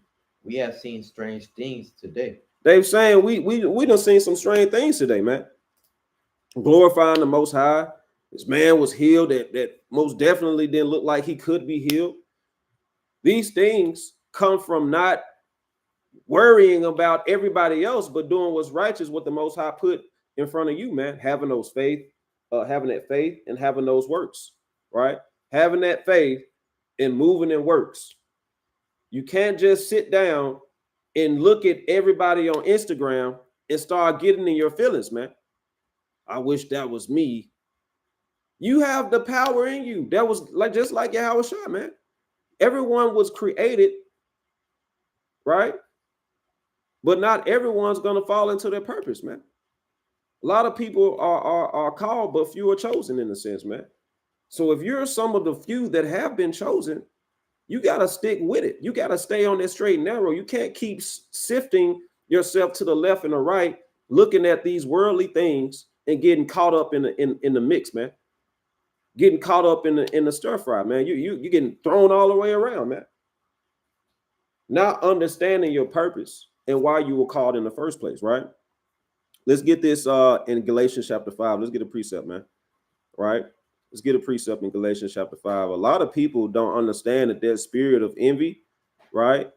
Speaker 2: we have seen strange things today.
Speaker 1: They're saying we done seen some strange things today, man. Glorifying the Most High. This man was healed that most definitely didn't look like he could be healed. These things come from not worrying about everybody else, but doing what's righteous, what the Most High put in front of you, man. Having those faith, having that faith and having those works, right? Having that faith and moving in works. You can't just sit down and look at everybody on Instagram and start getting in your feelings, man. I wish that was me. You have the power in you. That was just like Yahushua, man. Everyone was created, right? But not everyone's going to fall into their purpose, man. A lot of people are called, but few are chosen in a sense, man. So if you're some of the few that have been chosen, you got to stick with it. You got to stay on that straight and narrow. You can't keep sifting yourself to the left and the right, looking at these worldly things and getting caught up in the mix, man. Getting caught up in the stir fry, man. You're getting thrown all the way around, man. Not understanding your purpose and why you were called in the first place, right? Let's get this in Galatians chapter 5. Let's get a precept, man. Right? Let's get a precept in Galatians chapter 5. A lot of people don't understand that spirit of envy, right?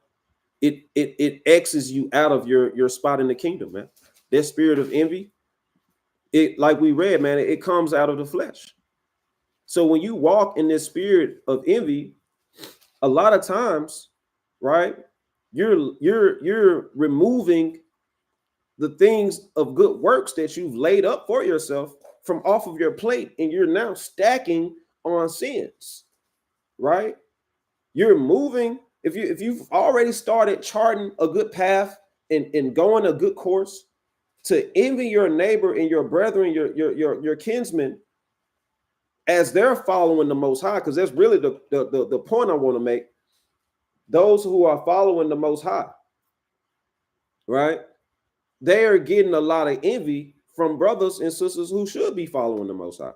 Speaker 1: It X's you out of your spot in the kingdom, man. That spirit of envy, it, like we read, man, it comes out of the flesh. So when you walk in this spirit of envy, a lot of times, right, you're removing the things of good works that you've laid up for yourself from off of your plate, and you're now stacking on sins, right? You're moving. If you've already started charting a good path and going a good course, to envy your neighbor and your brethren, your kinsmen, as they're following the Most High, because that's really the point I want to make. Those who are following the Most High, right? They are getting a lot of envy from brothers and sisters who should be following the Most High,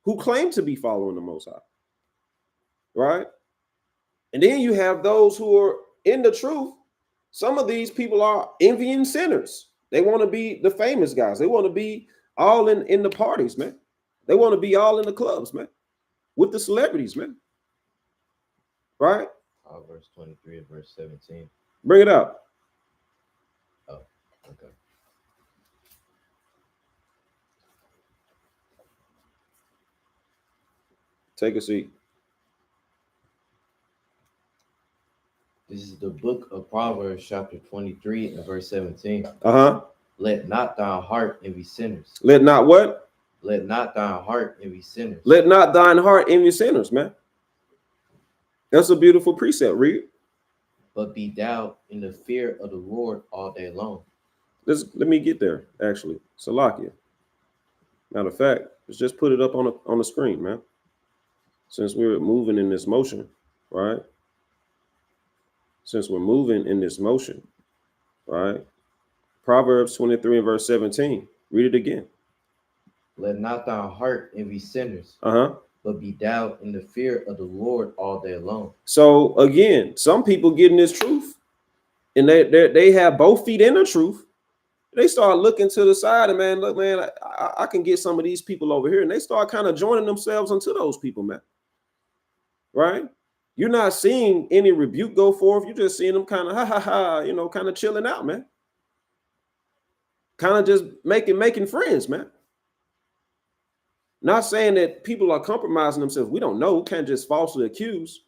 Speaker 1: who claim to be following the Most High, right? And then you have those who are in the truth. Some of these people are envying sinners. They want to be the famous guys. They want to be all in the parties, man. They want to be all in the clubs, man, with the celebrities, man. Right?
Speaker 2: Verse 23 and verse 17.
Speaker 1: Bring it up.
Speaker 2: Oh, okay.
Speaker 1: Take a seat.
Speaker 2: This is the book of Proverbs, chapter 23 and verse 17. Let not thine heart envy sinners.
Speaker 1: Let not what?
Speaker 2: Let not thine heart envy sinners.
Speaker 1: Let not thine heart envy sinners, man. That's a beautiful precept. Read.
Speaker 2: But be thou in the fear of the Lord all day long.
Speaker 1: Let me get there, actually. Salakia. Matter of fact, let's just put it up on the screen, man. Since we're moving in this motion, right? Since we're moving in this motion, right? Proverbs 23 and verse 17. Read it again.
Speaker 2: Let not thy heart envy sinners, but be thou in the fear of the Lord all day long. So
Speaker 1: again, some people getting this truth, and they have both feet in the truth. They start looking to the side, and man, look, man, I can get some of these people over here, and they start kind of joining themselves into those people, man. Right? You're not seeing any rebuke go forth. You're just seeing them kind of kind of chilling out, man. Kind of just making friends, man. Not saying that people are compromising themselves. We don't know. We can't just falsely accuse.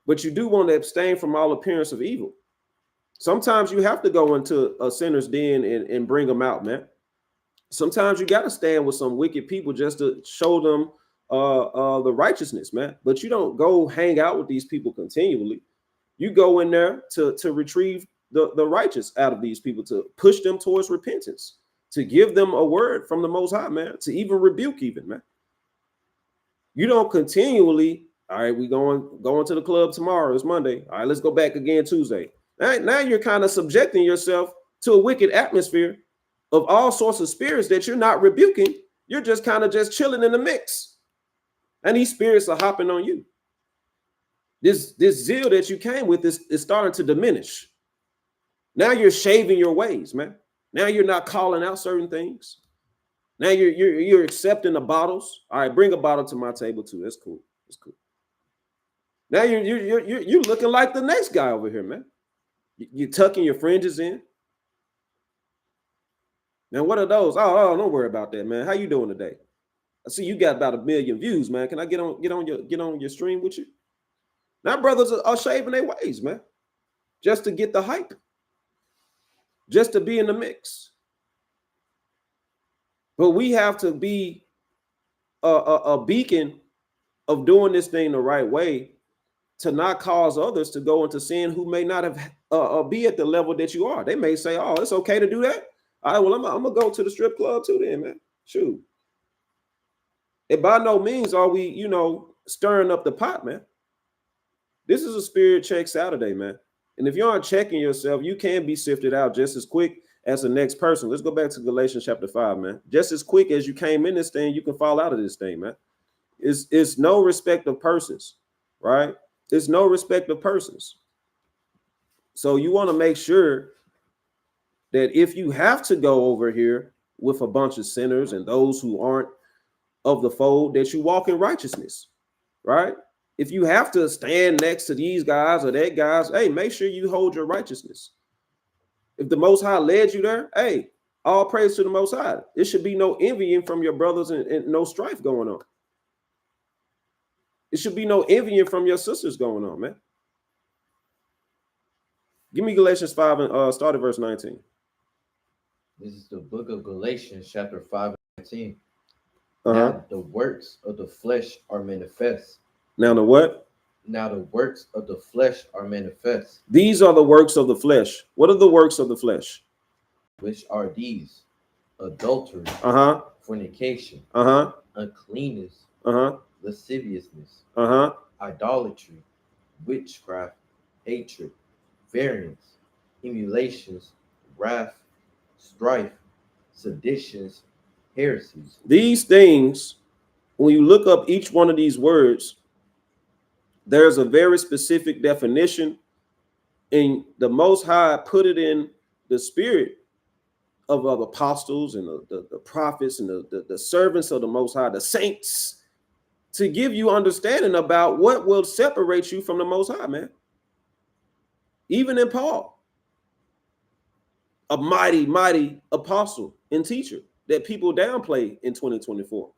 Speaker 1: But you do want to abstain from all appearance of evil. Sometimes you have to go into a sinner's den and bring them out, man. Sometimes you got to stand with some wicked people just to show them the righteousness, man. But you don't go hang out with these people continually. You go in there to retrieve the righteous out of these people, to push them towards repentance, to give them a word from the Most High, man, to even rebuke, even, man. You don't continually, all right, we going to the club tomorrow. It's Monday. All right, let's go back again Tuesday. Now you're kind of subjecting yourself to a wicked atmosphere of all sorts of spirits that you're not rebuking. You're just kind of just chilling in the mix. And these spirits are hopping on you. This zeal that you came with is starting to diminish. Now you're shaving your ways, man. Now you're not calling out certain things. Now you're accepting the bottles. All right, bring a bottle to my table too. That's cool. That's cool. Now you're looking like the next guy over here, man. You're tucking your fringes in. Now, what are those? Oh, don't worry about that, man. How you doing today? I see you got about 1 million views, man. Can I get on your stream with you? Now, brothers are shaving their ways, man, just to get the hype, just to be in the mix. But we have to be a beacon of doing this thing the right way, to not cause others to go into sin who may not have be at the level that you are. They may say, "Oh, it's okay to do that. All right, well, I'm gonna go to the strip club too, then, man. Shoot." And by no means are we, stirring up the pot, man. This is a spirit check Saturday, man. And if you aren't checking yourself, you can be sifted out just as quick as the next person. Let's go back to Galatians chapter 5, man. Just as quick as you came in this thing, you can fall out of this thing, man. It's no respect of persons, right? It's no respect of persons. So you want to make sure that if you have to go over here with a bunch of sinners and those who aren't of the fold that you walk in righteousness, right? If you have to stand next to these guys or that guys, hey, make sure you hold your righteousness. If the Most High led you there, hey, all praise to the Most High. There should be no envying from your brothers and no strife going on. It should be no envying from your sisters going on, man. Give me Galatians 5 and start at verse 19.
Speaker 2: This is the book of Galatians, chapter 5 and 19. Now the works of the flesh are manifest.
Speaker 1: Now the what?
Speaker 2: Now the works of the flesh are manifest.
Speaker 1: These are the works of the flesh. What are the works of the flesh?
Speaker 2: Which are these: adultery, fornication, uncleanness, lasciviousness, idolatry, witchcraft, hatred, variance, emulations, wrath, strife, seditions, heresies.
Speaker 1: These things, when you look up each one of these words, there's a very specific definition, and the Most High put it in the spirit of apostles and the prophets and the servants of the Most High, the saints, to give you understanding about what will separate you from the Most High, man. Even in Paul, a mighty, mighty apostle and teacher that people downplay in 2024,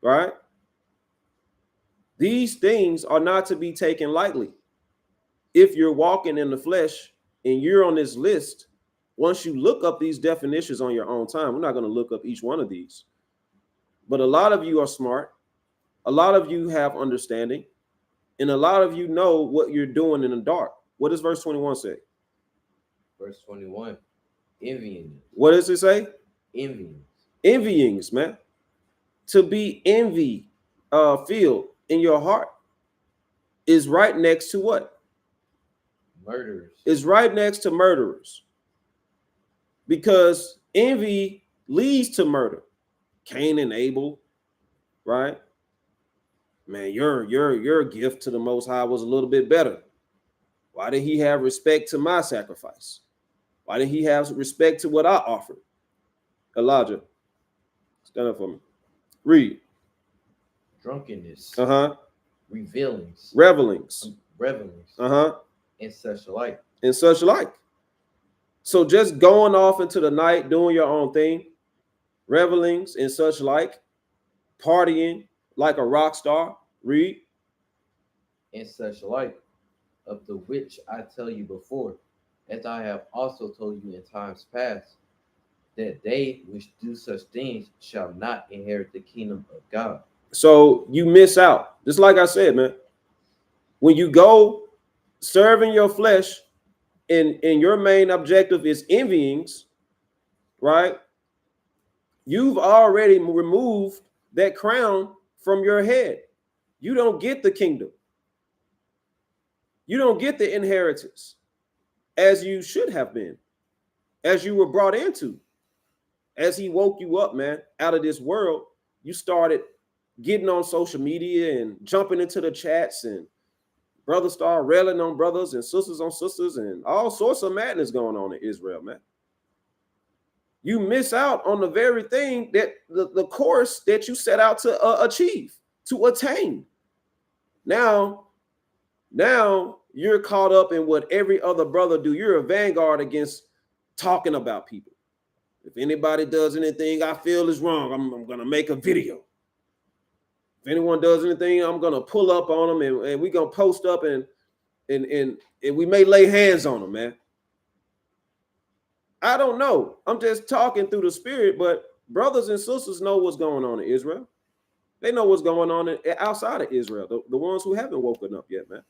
Speaker 1: right? These things are not to be taken lightly. If you're walking in the flesh and you're on this list, once you look up these definitions on your own time, we're not going to look up each one of these, but a lot of you are smart. A lot of you have understanding, and a lot of you know what you're doing in the dark. What does verse 21 say?
Speaker 2: Verse 21, envying.
Speaker 1: What does it say?
Speaker 2: Envyings.
Speaker 1: Envyings, man. To be envy filled in your heart is right next to what?
Speaker 2: Murderers.
Speaker 1: Is right next to murderers. Because envy leads to murder. Cain and Abel, right? Man, your gift to the Most High was a little bit better. Why did he have respect to my sacrifice? Why did he have respect to what I offered? Elijah, stand up for me. Read.
Speaker 2: Drunkenness.
Speaker 1: Revelings.
Speaker 2: Revelings. And such like.
Speaker 1: And such like. So just going off into the night, doing your own thing, revelings and such like, partying like a rock star. Read.
Speaker 2: And such like, of the which I tell you before, as I have also told you in times past, that they which do such things shall not inherit the kingdom of God. So
Speaker 1: you miss out. Just like I said, man, when you go serving your flesh and your main objective is envyings, right? You've already removed that crown from your head. You don't get the kingdom. You don't get the inheritance as you should have been, as you were brought into. As he woke you up, man, out of this world, you started getting on social media and jumping into the chats, and brothers start railing on brothers and sisters on sisters, and all sorts of madness going on in Israel, man. You miss out on the very thing that the course that you set out to achieve, to attain. Now you're caught up in what every other brother do. You're a vanguard against talking about people. If anybody does anything I feel is wrong, I'm going to make a video. If anyone does anything, I'm going to pull up on them, and we're going to post up, and we may lay hands on them, man. I don't know. I'm just talking through the spirit, but brothers and sisters know what's going on in Israel. They know what's going on outside of Israel, the ones who haven't woken up yet, man.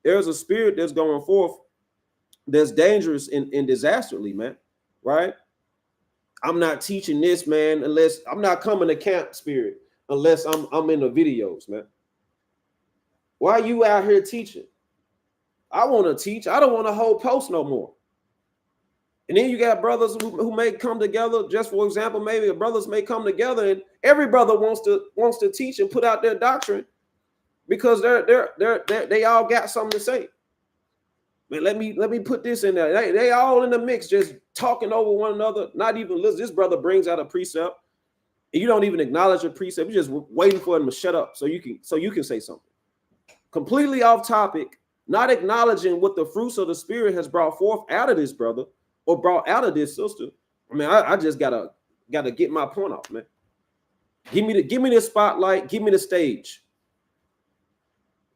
Speaker 1: There's a spirit that's going forth that's dangerous and disasterly, man, right? I'm not teaching this, man, unless I'm not coming to camp spirit, unless I'm in the videos, man. Why are you out here teaching? I want to teach. I don't want to hold posts no more. And then you got brothers who may come together. Just for example, maybe brothers may come together, and every brother wants to teach and put out their doctrine because they all got something to say. Man, let me put this in there. They all in the mix, just talking over one another. Not even listen. This brother brings out a precept. And you don't even acknowledge a precept. You're just waiting for them to shut up so you can say something. Completely off topic, not acknowledging what the fruits of the Spirit has brought forth out of this brother or brought out of this sister. I mean, I just gotta get my point off, man. Give me the spotlight, give me the stage.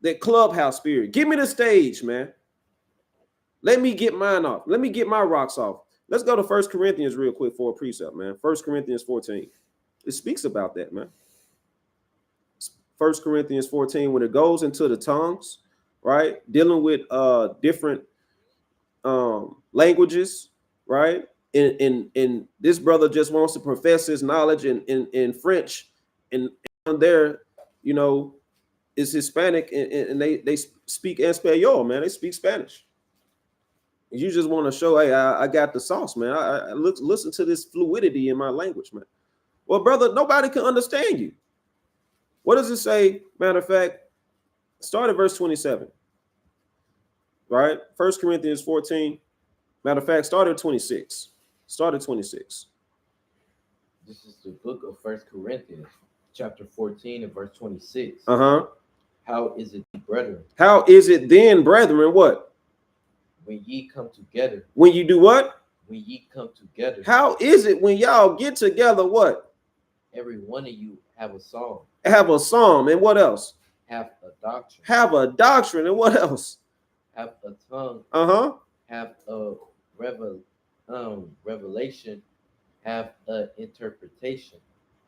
Speaker 1: That clubhouse spirit. Give me the stage, man. Let me get mine off. Let me get my rocks off. Let's go to 1 Corinthians real quick for a precept, man. 1 Corinthians 14. It speaks about that, man. 1 Corinthians 14, when it goes into the tongues, right? Dealing with different languages, right? And this brother just wants to profess his knowledge in French, and there, you know, is Hispanic, and they speak Espanol, man. They speak Spanish. You just want to show, hey, I got the sauce, man. I listen to this fluidity in my language, man. Well, brother, nobody can understand you. What does it say? Matter of fact, start at verse 27. Right? 1 Corinthians 14. Matter of fact, start at 26. Start at 26.
Speaker 2: This is the book of 1 Corinthians, chapter 14 and verse 26. How is it, brethren?
Speaker 1: How is it then, brethren? What?
Speaker 2: When ye come together.
Speaker 1: When you do what?
Speaker 2: When ye come together.
Speaker 1: How is it when y'all get together? What?
Speaker 2: Every one of you have a psalm.
Speaker 1: Have a psalm, and what else?
Speaker 2: Have a doctrine.
Speaker 1: Have a doctrine, and what else?
Speaker 2: Have a tongue. Have a revelation. Have an interpretation.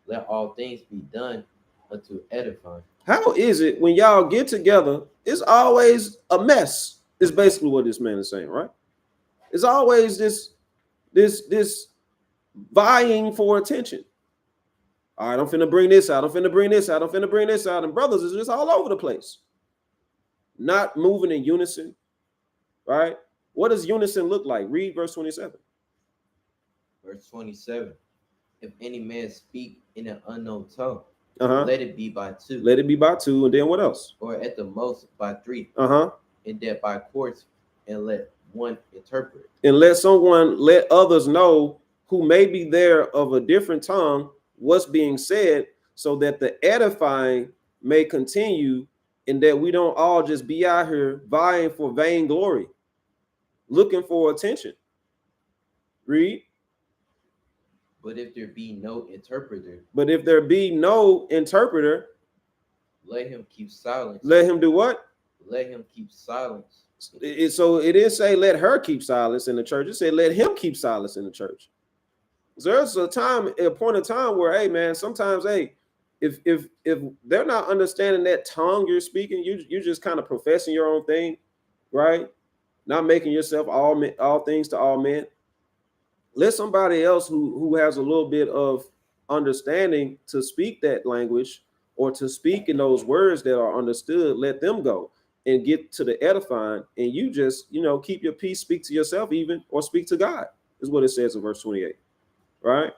Speaker 2: Let all things be done unto edifying. How
Speaker 1: is it when y'all get together? It's always a mess. Is basically what this man is saying, right? It's always this vying for attention. All right, I'm finna bring this out. I'm finna bring this out. I'm finna bring this out. And brothers is just all over the place. Not moving in unison, right? What does unison look like? Read verse 27.
Speaker 2: Verse 27. If any man speak in an unknown tongue, let it be by two.
Speaker 1: Let it be by two. And then what else?
Speaker 2: Or at the most by three. And that by course, and let one interpret.
Speaker 1: And let others know who may be there of a different tongue what's being said, so that the edifying may continue, and that we don't all just be out here vying for vainglory, looking for attention. Read.
Speaker 2: But if there be no interpreter.
Speaker 1: But if there be no interpreter.
Speaker 2: Let him keep silence.
Speaker 1: Let him do what?
Speaker 2: Let him keep silence.
Speaker 1: So it didn't say let her keep silence in the church. It said let him keep silence in the church. There's a point of time where, hey man, sometimes, hey, if they're not understanding that tongue you're speaking, you're just kind of professing your own thing, right? Not making yourself all things to all men. Let somebody else who has a little bit of understanding to speak that language, or to speak in those words that are understood, let them go and get to the edifying, and you just, keep your peace, speak to yourself even, or speak to God, is what it says in verse 28, right?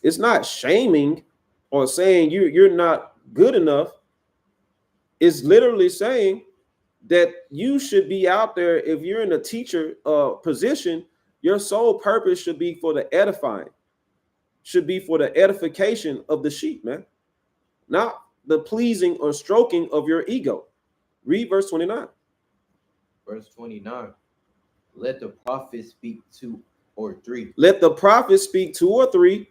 Speaker 1: It's not shaming or saying you're not good enough. It's literally saying that you should be out there. If you're in a teacher position, your sole purpose should be for the edifying, should be for the edification of the sheep, man, not the pleasing or stroking of your ego. Read verse 29.
Speaker 2: Verse 29. Let the prophet speak 2 or 3.
Speaker 1: Let the prophet speak 2 or 3.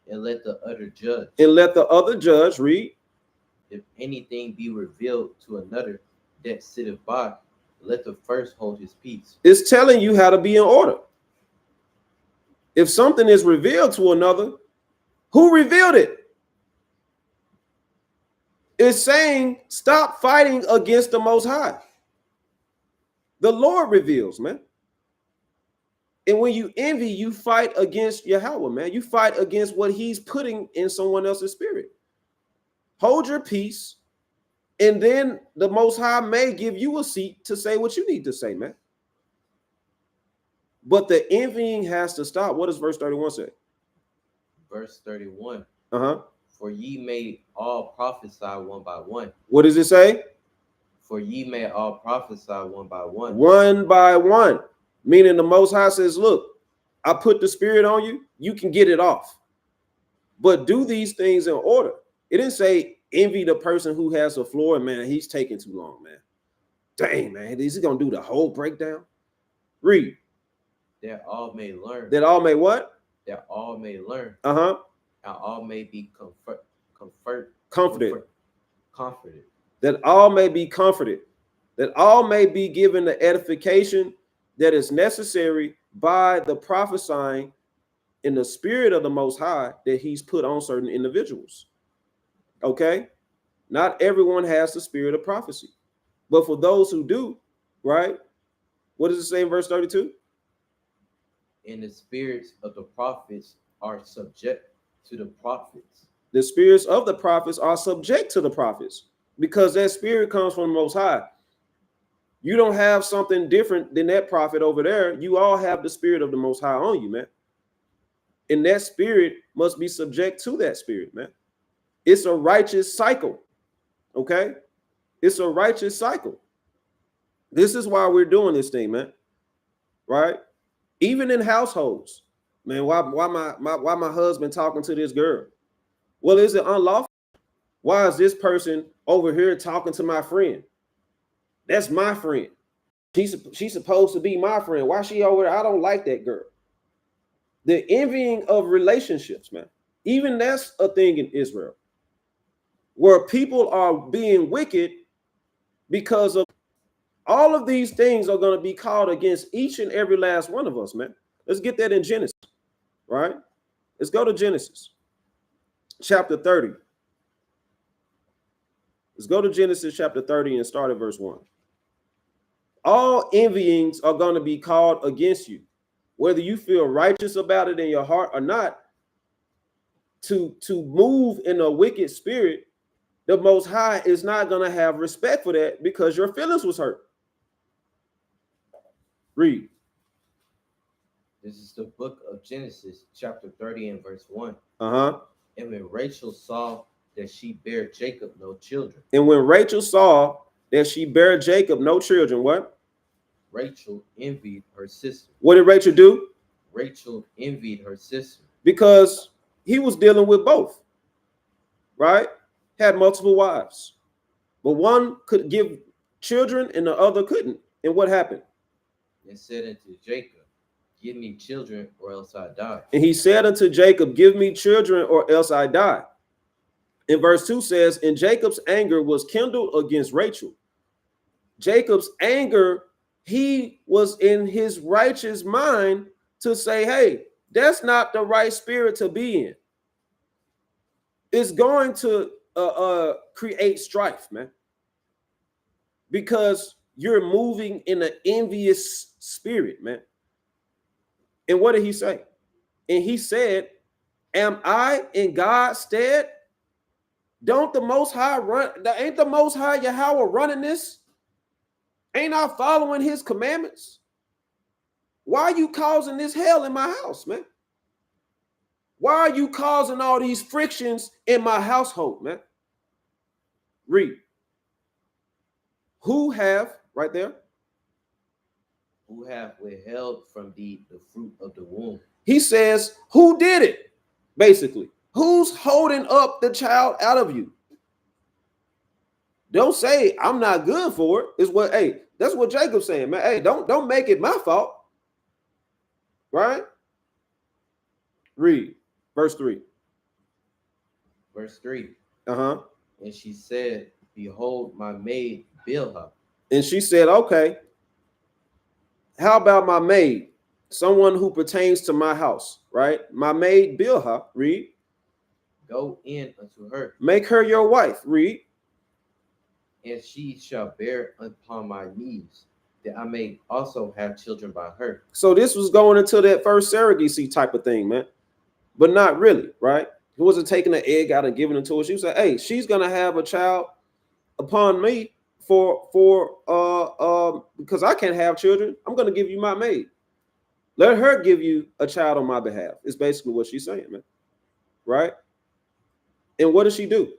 Speaker 2: And let the other judge.
Speaker 1: And let the other judge. Read.
Speaker 2: If anything be revealed to another that sitteth by, let the first hold his peace.
Speaker 1: It's telling you how to be in order. If something is revealed to another, who revealed it? It's saying stop fighting against the Most High. The Lord reveals, man. And when you envy, you fight against Yahweh, man. You fight against what he's putting in someone else's spirit. Hold your peace, and then the Most High may give you a seat to say what you need to say, man. But the envying has to stop. What does verse 31 say?
Speaker 2: Verse 31. For ye may all prophesy one by one.
Speaker 1: What does it say?
Speaker 2: For ye may all prophesy one by one.
Speaker 1: One by one. Meaning the Most High says, look, I put the spirit on you. You can get it off. but do these things in order. It didn't say envy the person who has a floor, man, he's taking too long, man. Dang, man, is he gonna do the whole breakdown? Read.
Speaker 2: That all may learn.
Speaker 1: That all may what?
Speaker 2: That all may learn.
Speaker 1: Uh-huh.
Speaker 2: And all may be comforted.
Speaker 1: That all may be comforted. That all may be given the edification that is necessary by the prophesying in the spirit of the Most High that he's put on certain individuals. Okay? Not everyone has the spirit of prophecy. But for those who do, right? What does it say in verse 32?
Speaker 2: And the spirits of the prophets are subject to the prophets.
Speaker 1: The spirits of the prophets are subject to the prophets because that spirit comes from the Most High. You don't have something different than that prophet over there. You all have the spirit of the Most High on you, man. And that spirit must be subject to that spirit, man. It's a righteous cycle, okay? It's a righteous cycle. This is why we're doing this thing, man, right? Even in households, man, why my husband talking to this girl? Well, is it unlawful? Why is this person over here talking to my friend? That's my friend. She's supposed to be my friend. Why she over there? I don't like that girl. The envying of relationships, man. Even that's a thing in Israel, where people are being wicked because of all of these things are going to be called against each and every last one of us, man. Let's get that in Genesis, right? Let's go to Genesis chapter 30. Let's go to Genesis chapter 30 and start at verse 1. All envyings are going to be called against you, whether you feel righteous about it in your heart or not. To move in a wicked spirit, the Most High is not going to have respect for that because your feelings was hurt. Read.
Speaker 2: This is the book of Genesis, chapter 30 and verse 1.
Speaker 1: Uh-huh.
Speaker 2: And when Rachel saw that she bare Jacob no children.
Speaker 1: And when Rachel saw that she bare Jacob no children, what?
Speaker 2: Rachel envied her sister.
Speaker 1: What did Rachel do?
Speaker 2: Rachel envied her sister.
Speaker 1: Because he was dealing with both, right? Had multiple wives. But one could give children and the other couldn't. And what happened?
Speaker 2: And said unto Jacob, give me children or else I die.
Speaker 1: And he said unto Jacob, give me children or else I die. And verse 2 says, and Jacob's anger was kindled against Rachel. Jacob's anger, he was in his righteous mind to say, hey, that's not the right spirit to be in. It's going to create strife, man. Because you're moving in an envious spirit, man. And what did he say? And he said, am I in God's stead? Don't the Most High run? Ain't the Most High Yahweh running this? Ain't I following his commandments? Why are you causing this hell in my house, man? Why are you causing all these frictions in my household, man? Read. Who have, right there?
Speaker 2: Who have withheld from thee the fruit of the womb.
Speaker 1: He says, who did it? Basically, who's holding up the child out of you? Don't say I'm not good for it. It's what, hey, that's what Jacob's saying, man. Hey, don't make it my fault. Right? Read verse 3.
Speaker 2: Verse 3.
Speaker 1: Uh-huh.
Speaker 2: And she said, behold, my maid Bilhah.
Speaker 1: And she said, okay, how about my maid? Someone who pertains to my house, right? My maid Bilhah, read.
Speaker 2: Go in unto her.
Speaker 1: Make her your wife, read.
Speaker 2: And she shall bear upon my knees, that I may also have children by her.
Speaker 1: So this was going into that first surrogacy type of thing, man. But not really, right? He wasn't taking an egg out and giving it to her. She was like, hey, she's gonna have a child upon me because I can't have children. I'm gonna give you my maid. Let her give you a child on my behalf. It's basically what she's saying, man. Right? And what does she do?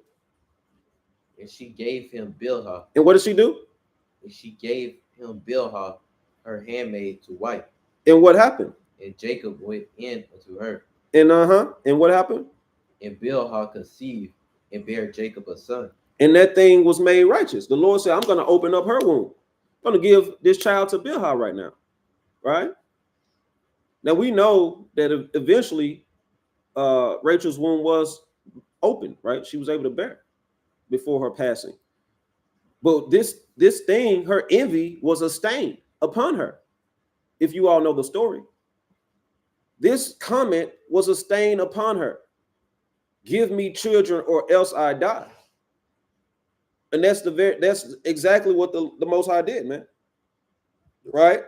Speaker 2: And she gave him Bilhah.
Speaker 1: And what does she do?
Speaker 2: And she gave him Bilhah, her handmaid, to wife.
Speaker 1: And what happened?
Speaker 2: And Jacob went in unto her.
Speaker 1: And and what happened?
Speaker 2: And Bilhah conceived and bare Jacob a son.
Speaker 1: And that thing was made righteous. The Lord said, I'm going to open up her womb. I'm going to give this child to Bilhah right now. Right? Now we know that eventually Rachel's womb was open, right? She was able to bear before her passing. But this thing, her envy was a stain upon her. If you all know the story, this comment was a stain upon her. Give me children or else I die. And that's exactly what the Most High did, man. Right?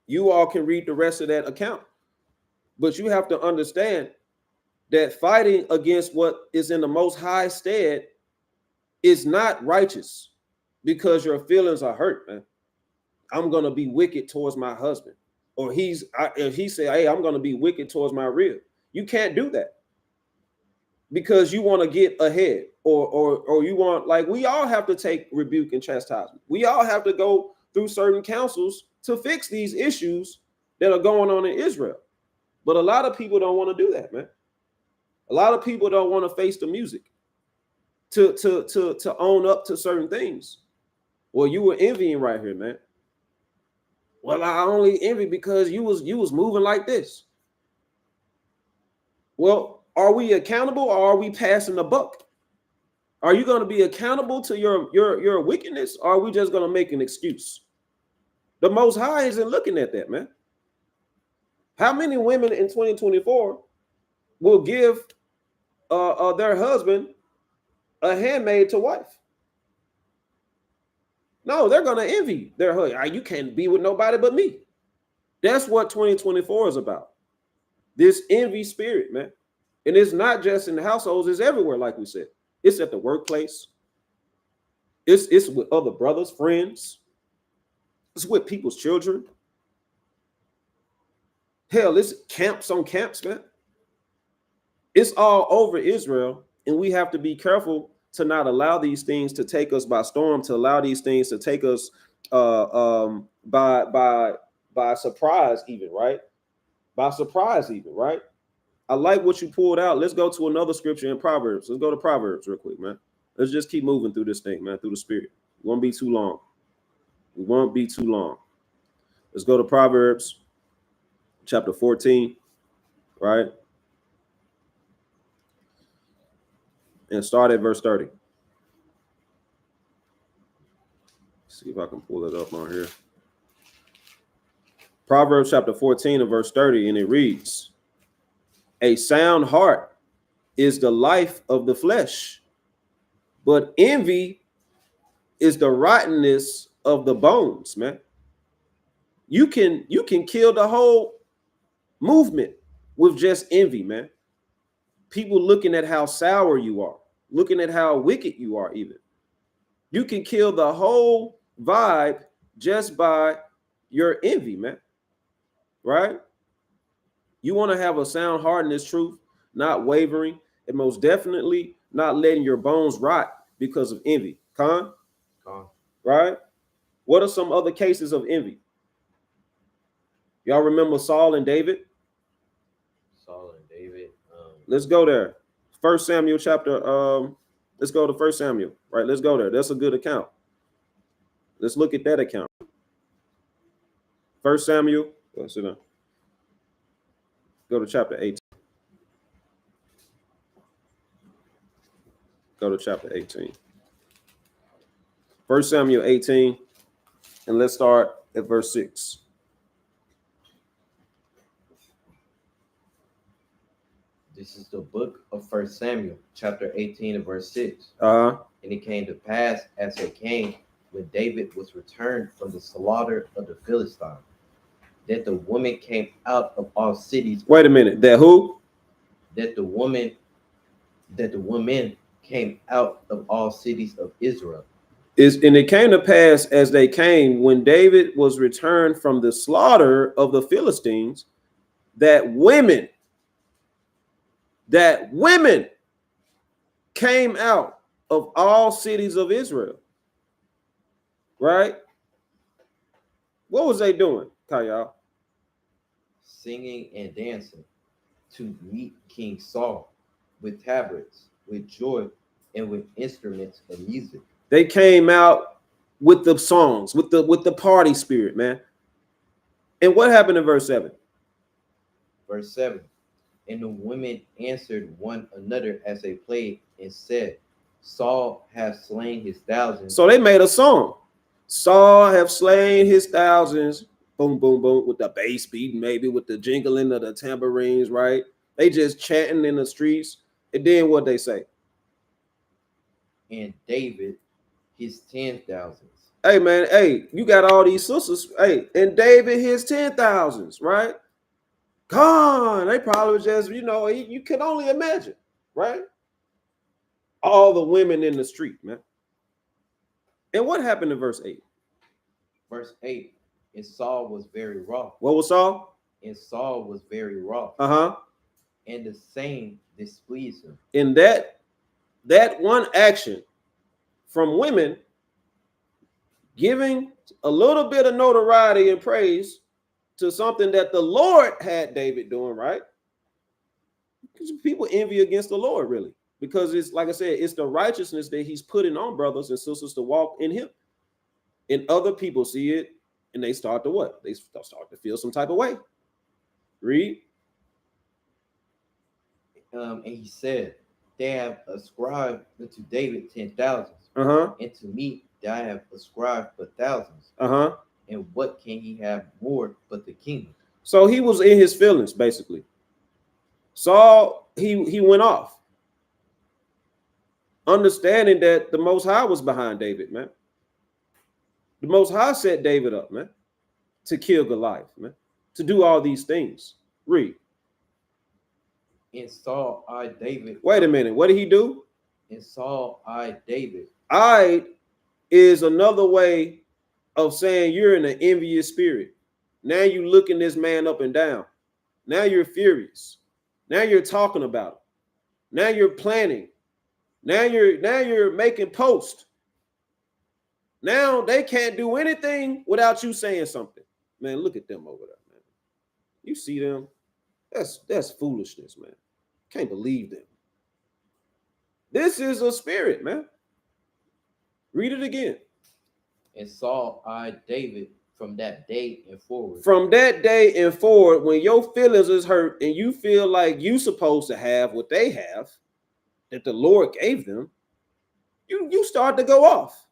Speaker 1: You all can read the rest of that account. But you have to understand that fighting against what is in the Most High stead is not righteous because your feelings are hurt, man. I'm going to be wicked towards my husband. Or if he say, hey, I'm going to be wicked towards my rib. You can't do that because you want to get ahead or you want, like, we all have to take rebuke and chastisement. We all have to go through certain councils to fix these issues that are going on in Israel. But a lot of people don't want to do that, man. A lot of people don't want to face the music to own up to certain things. Well, you were envying right here, man. Well, I only envy because you was moving like this. Well, are we accountable or are we passing the buck? Are you going to be accountable to your wickedness, or are we just going to make an excuse? The Most High isn't looking at that, man. How many women in 2024 will give their husband a handmaid to wife? No, they're going to envy their husband. You can't be with nobody but me. That's what 2024 is about. This envy spirit, man. And it's not just in the households, it's everywhere, like we said. It's at the workplace. It's with other brothers, friends. It's with people's children. Hell, it's camps on camps, man. It's all over Israel, and we have to be careful to not allow these things to take us by storm, to allow these things to take us by surprise, even, right? By surprise, even, right? I like what you pulled out. Let's go to another scripture in Proverbs. Let's go to Proverbs real quick, man. Let's just keep moving through this thing, man, through the spirit. It won't be too long. It won't be too long. Let's go to Proverbs chapter 14, right? And start at verse 30. See if I can pull it up on here. Proverbs chapter 14 and verse 30, and it reads, a sound heart is the life of the flesh, but envy is the rottenness of the bones, man. You can kill the whole movement with just envy, man. People looking at how sour you are, looking at how wicked you are, even. You can kill the whole vibe just by your envy, man. Right? You want to have a sound heart in this truth, not wavering, and most definitely not letting your bones rot because of envy. Con? Right? What are some other cases of envy? Y'all remember Saul and David?
Speaker 2: Saul and David.
Speaker 1: Let's go there. 1 Samuel chapter, let's go to 1 Samuel, right? Let's go there. That's a good account. Let's look at that account. 1 Samuel, sit down. Go to chapter 18. Go to chapter 18. 1 Samuel 18, and let's start at verse 6.
Speaker 2: This is the book of 1 Samuel, chapter 18 and verse 6.
Speaker 1: And
Speaker 2: it came to pass as it came when David was returned from the slaughter of the Philistines, that the woman came out of all cities.
Speaker 1: Wait a minute. That who?
Speaker 2: That the women came out of all cities of Israel.
Speaker 1: And it came to pass as they came when David was returned from the slaughter of the Philistines, that women came out of all cities of Israel. Right? What was they doing, Kyle?
Speaker 2: Singing and dancing. to meet King Saul with tabrets, with joy, and with instruments of music.
Speaker 1: They came out with the songs, with the party spirit, man. And what happened in verse 7?
Speaker 2: Verse 7. And the women answered one another as they played and said, Saul hath slain his thousands.
Speaker 1: So they made a song. Saul have slain his thousands. Boom, boom, boom, with the bass beat, maybe with the jingling of the tambourines, right? They just chanting in the streets. And then what they say?
Speaker 2: And David his 10,000s.
Speaker 1: Hey, man, hey, you got all these sisters. Hey, and David his 10,000s, right? Gone. They probably just, you can only imagine, right? All the women in the street, man. And what happened in verse 8?
Speaker 2: Verse 8, and Saul was very wroth.
Speaker 1: What was Saul?
Speaker 2: And Saul was very wroth. And the same displeased him.
Speaker 1: In that one action from women giving a little bit of notoriety and praise to something that the Lord had David doing, right? Because people envy against the Lord, really. Because it's, like I said, it's the righteousness that he's putting on brothers and sisters to walk in him. And other people see it and they start to what? They start to feel some type of way. Read.
Speaker 2: And he said, they have ascribed unto David 10,000s. And to me, I have ascribed but thousands. And what can he have more but the kingdom?
Speaker 1: So he was in his feelings, basically. Saul, he went off, understanding that the Most High was behind David, man. The Most High set David up, man, to kill Goliath, man, to do all these things. Read.
Speaker 2: And Saul eyed David.
Speaker 1: Wait a minute. What did he do?
Speaker 2: And Saul eyed David.
Speaker 1: Eyed is another way of saying you're in an envious spirit. Now you looking this man up and down. Now you're furious. Now you're talking about him. Now you're planning. Now you're making posts. Now they can't do anything without you saying something. Man, look at them over there, man. You see them? That's foolishness, man. Can't believe them. This is a spirit, man. Read it again.
Speaker 2: And Saul eyed David from that day and forward.
Speaker 1: From that day and forward, when your feelings is hurt and you feel like you supposed to have what they have, that the Lord gave them, you start to go off.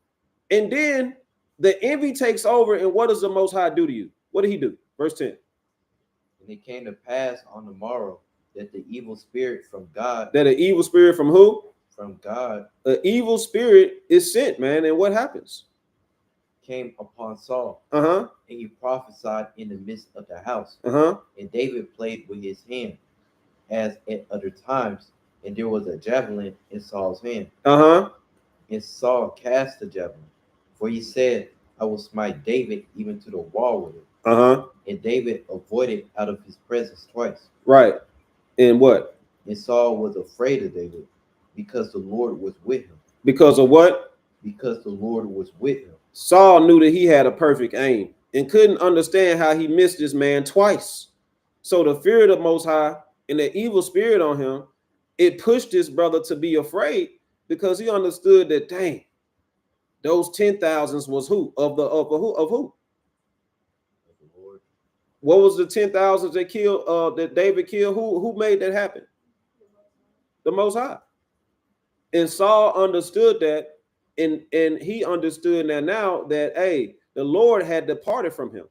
Speaker 1: And then the envy takes over, and what does the Most High do to you? What did he do? Verse 10.
Speaker 2: And it came to pass on the morrow that the evil spirit from God.
Speaker 1: That an evil spirit from who?
Speaker 2: From God.
Speaker 1: An evil spirit is sent, man. And what happens?
Speaker 2: Came upon Saul.
Speaker 1: And
Speaker 2: he prophesied in the midst of the house. And David played with his hand, as at other times. And there was a javelin in Saul's hand. And Saul cast the javelin, for he said, I will smite David even to the wall with it. And David avoided out of his presence twice.
Speaker 1: Right. And what?
Speaker 2: And Saul was afraid of David, because the Lord was with him.
Speaker 1: Because of what?
Speaker 2: Because the Lord was with him.
Speaker 1: Saul knew that he had a perfect aim and couldn't understand how he missed this man twice. So the fear of the Most High and the evil spirit on him, it pushed this brother to be afraid, because he understood that, dang, those 10,000s was who? Of who? Of who?
Speaker 2: The Lord.
Speaker 1: What was the 10,000s that killed? That David killed? Who made that happen? The Most High. And Saul understood that, and he understood now that, hey, the Lord had departed from him.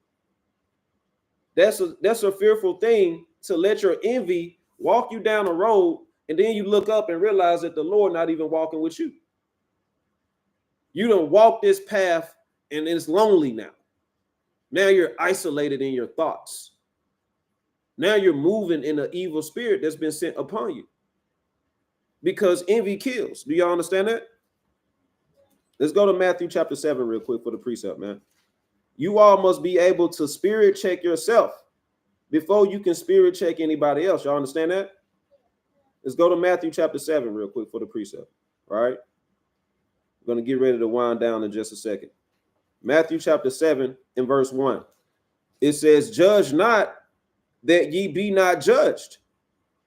Speaker 1: That's a fearful thing, to let your envy walk you down the road, and then you look up and realize that the Lord not even walking with you. You don't walk this path and it's lonely now. Now you're isolated in your thoughts. Now you're moving in an evil spirit that's been sent upon you. Because envy kills. Do y'all understand that? Let's go to Matthew chapter 7 real quick for the precept, man. You all must be able to spirit check yourself before you can spirit check anybody else. Y'all understand that? Let's go to Matthew chapter 7 real quick for the precept. All right. We're going to get ready to wind down in just a second. Matthew chapter 7 and verse 1. It says, judge not that ye be not judged.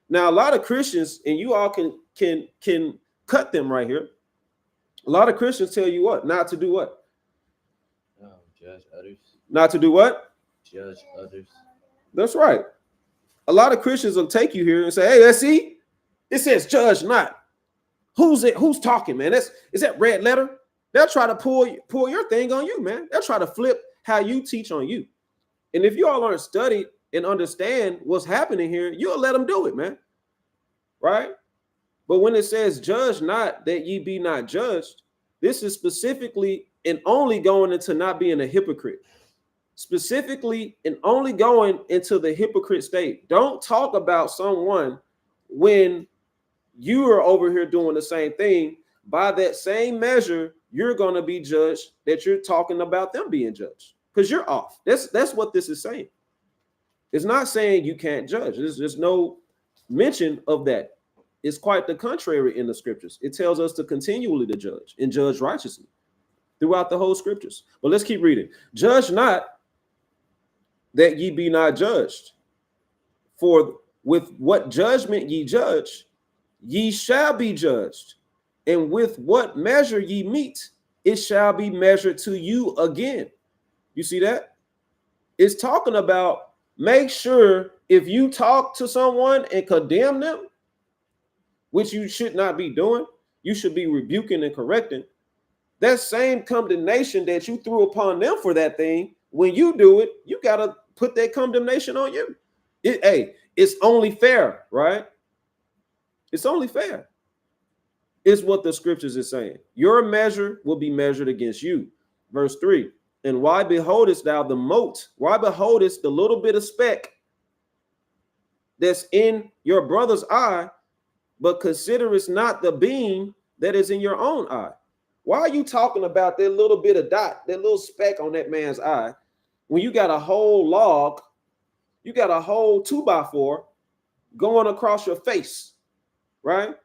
Speaker 1: Now, a lot of Christians, and you all can cut them right here. A lot of Christians tell you what? Not to do what?
Speaker 2: Judge others.
Speaker 1: Not to do what?
Speaker 2: Judge others.
Speaker 1: That's right. A lot of Christians will take you here and say, hey, let's see. It says judge not. Who's it? Who's talking, man? Is that red letter? They'll try to pull your thing on you, man. They'll try to flip how you teach on you. And if you all aren't studied and understand what's happening here, you'll let them do it, man. Right? But when it says judge not that ye be not judged, this is specifically and only going into not being a hypocrite. Specifically and only going into the hypocrite state. Don't talk about someone when you are over here doing the same thing. By that same measure, you're going to be judged that you're talking about them being judged because you're off. That's what this is saying. It's not saying you can't judge. There's no mention of that. It's quite the contrary in the scriptures. It tells us to continually to judge and judge righteously throughout the whole scriptures. But let's keep reading. Judge not that ye be not judged. For with what judgment ye judge, ye shall be judged. And with what measure ye meet, it shall be measured to you again. You see that? It's talking about make sure if you talk to someone and condemn them, which you should not be doing, you should be rebuking and correcting. That same condemnation that you threw upon them for that thing, when you do it, you got to put that condemnation on you. It's only fair, right? It's only fair. It's what the scriptures is saying. Your measure will be measured against you. Verse 3, and why beholdest thou the mote? Why beholdest the little bit of speck that's in your brother's eye, but considerest not the beam that is in your own eye? Why are you talking about that little bit of dot, that little speck on that man's eye, when you got a whole log, you got a whole 2x4 going across your face, right?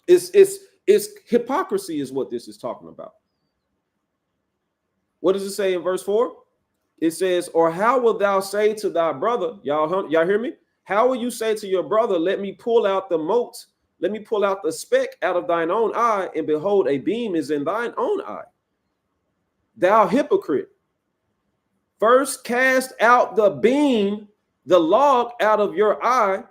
Speaker 1: It's hypocrisy is what this is talking about. What does it say in verse 4? It says, or how wilt thou say to thy brother, y'all hear me? How will you say to your brother, let me pull out the mote, let me pull out the speck out of thine own eye, and behold, a beam is in thine own eye? Thou hypocrite, first cast out the beam, the log out of your eye,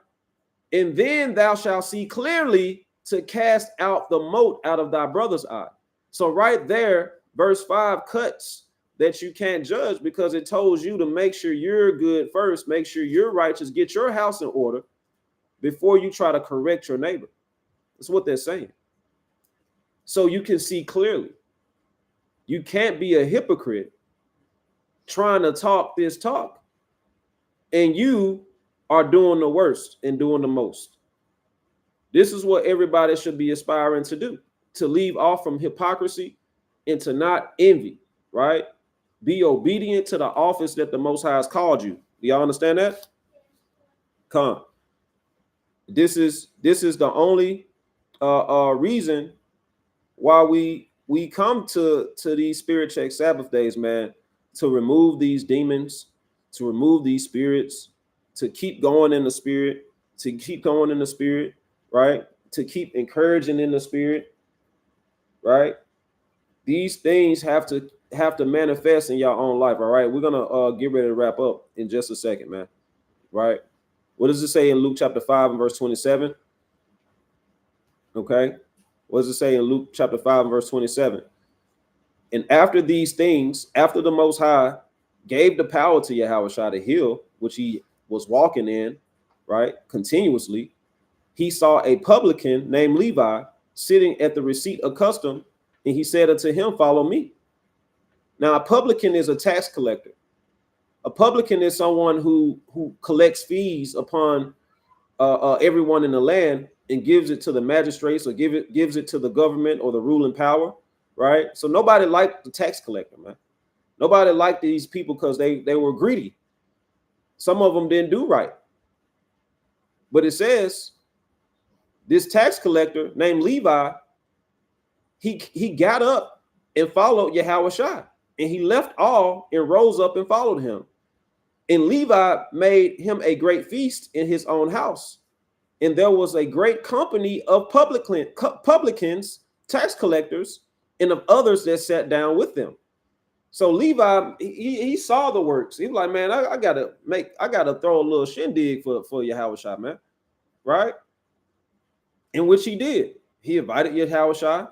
Speaker 1: and then thou shalt see clearly to cast out the mote out of thy brother's eye. So right there, verse 5 cuts that you can't judge because it tells you to make sure you're good first, make sure you're righteous, get your house in order before you try to correct your neighbor. That's what they're saying. So you can see clearly. You can't be a hypocrite trying to talk this talk, and you are doing the worst and doing the most. This is what everybody should be aspiring to do, to leave off from hypocrisy and to not envy, right? Be obedient to the office that the Most High has called you. Do y'all understand that? Come. This is the only reason why we come to these spirit check Sabbath days, man, to remove these demons, to remove these spirits, to keep going in the spirit, right? To keep encouraging in the spirit, right? These things have to manifest in your own life, all right? We're gonna get ready to wrap up in just a second, man, right? What does it say in Luke chapter 5 and verse 27? Okay, what does it say in Luke chapter 5 and verse 27? And after these things, after the Most High gave the power to Yahushua to heal, which he was walking in, right, continuously, he saw a publican named Levi sitting at the receipt of custom, and he said unto him, follow me. Now, a publican is a tax collector. A publican is someone who collects fees upon everyone in the land and gives it to the magistrates or gives it to the government or the ruling power, right? So nobody liked the tax collector, man. Nobody liked these people because they were greedy. Some of them didn't do right. But it says this tax collector named Levi, he got up and followed Yahushua, and he left all and rose up and followed him. And Levi made him a great feast in his own house. and there was a great company of publicans, tax collectors, and of others that sat down with them. So Levi, he saw the works. He was like, man, I gotta throw a little shindig for Yahushua, man, right? In which he did. He invited Yahushua,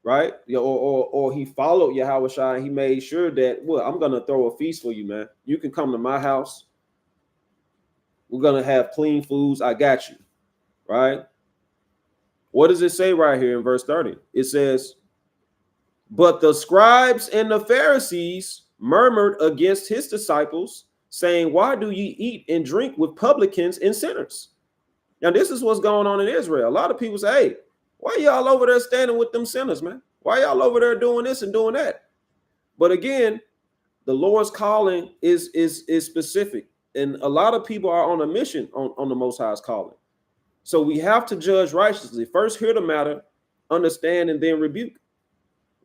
Speaker 1: right? Or he followed Yahushua, and he made sure that, well, I'm gonna throw a feast for you, man. You can come to my house. We're gonna have clean foods. I got you, right? What does it say right here in verse 30? It says, but the scribes and the Pharisees murmured against his disciples, saying, why do ye eat and drink with publicans and sinners? Now, this is what's going on in Israel. A lot of people say, hey, why y'all over there standing with them sinners, man? Why y'all over there doing this and doing that? But again, the Lord's calling is specific. And a lot of people are on a mission on the Most High's calling. So we have to judge righteously. First, hear the matter, understand, and then rebuke.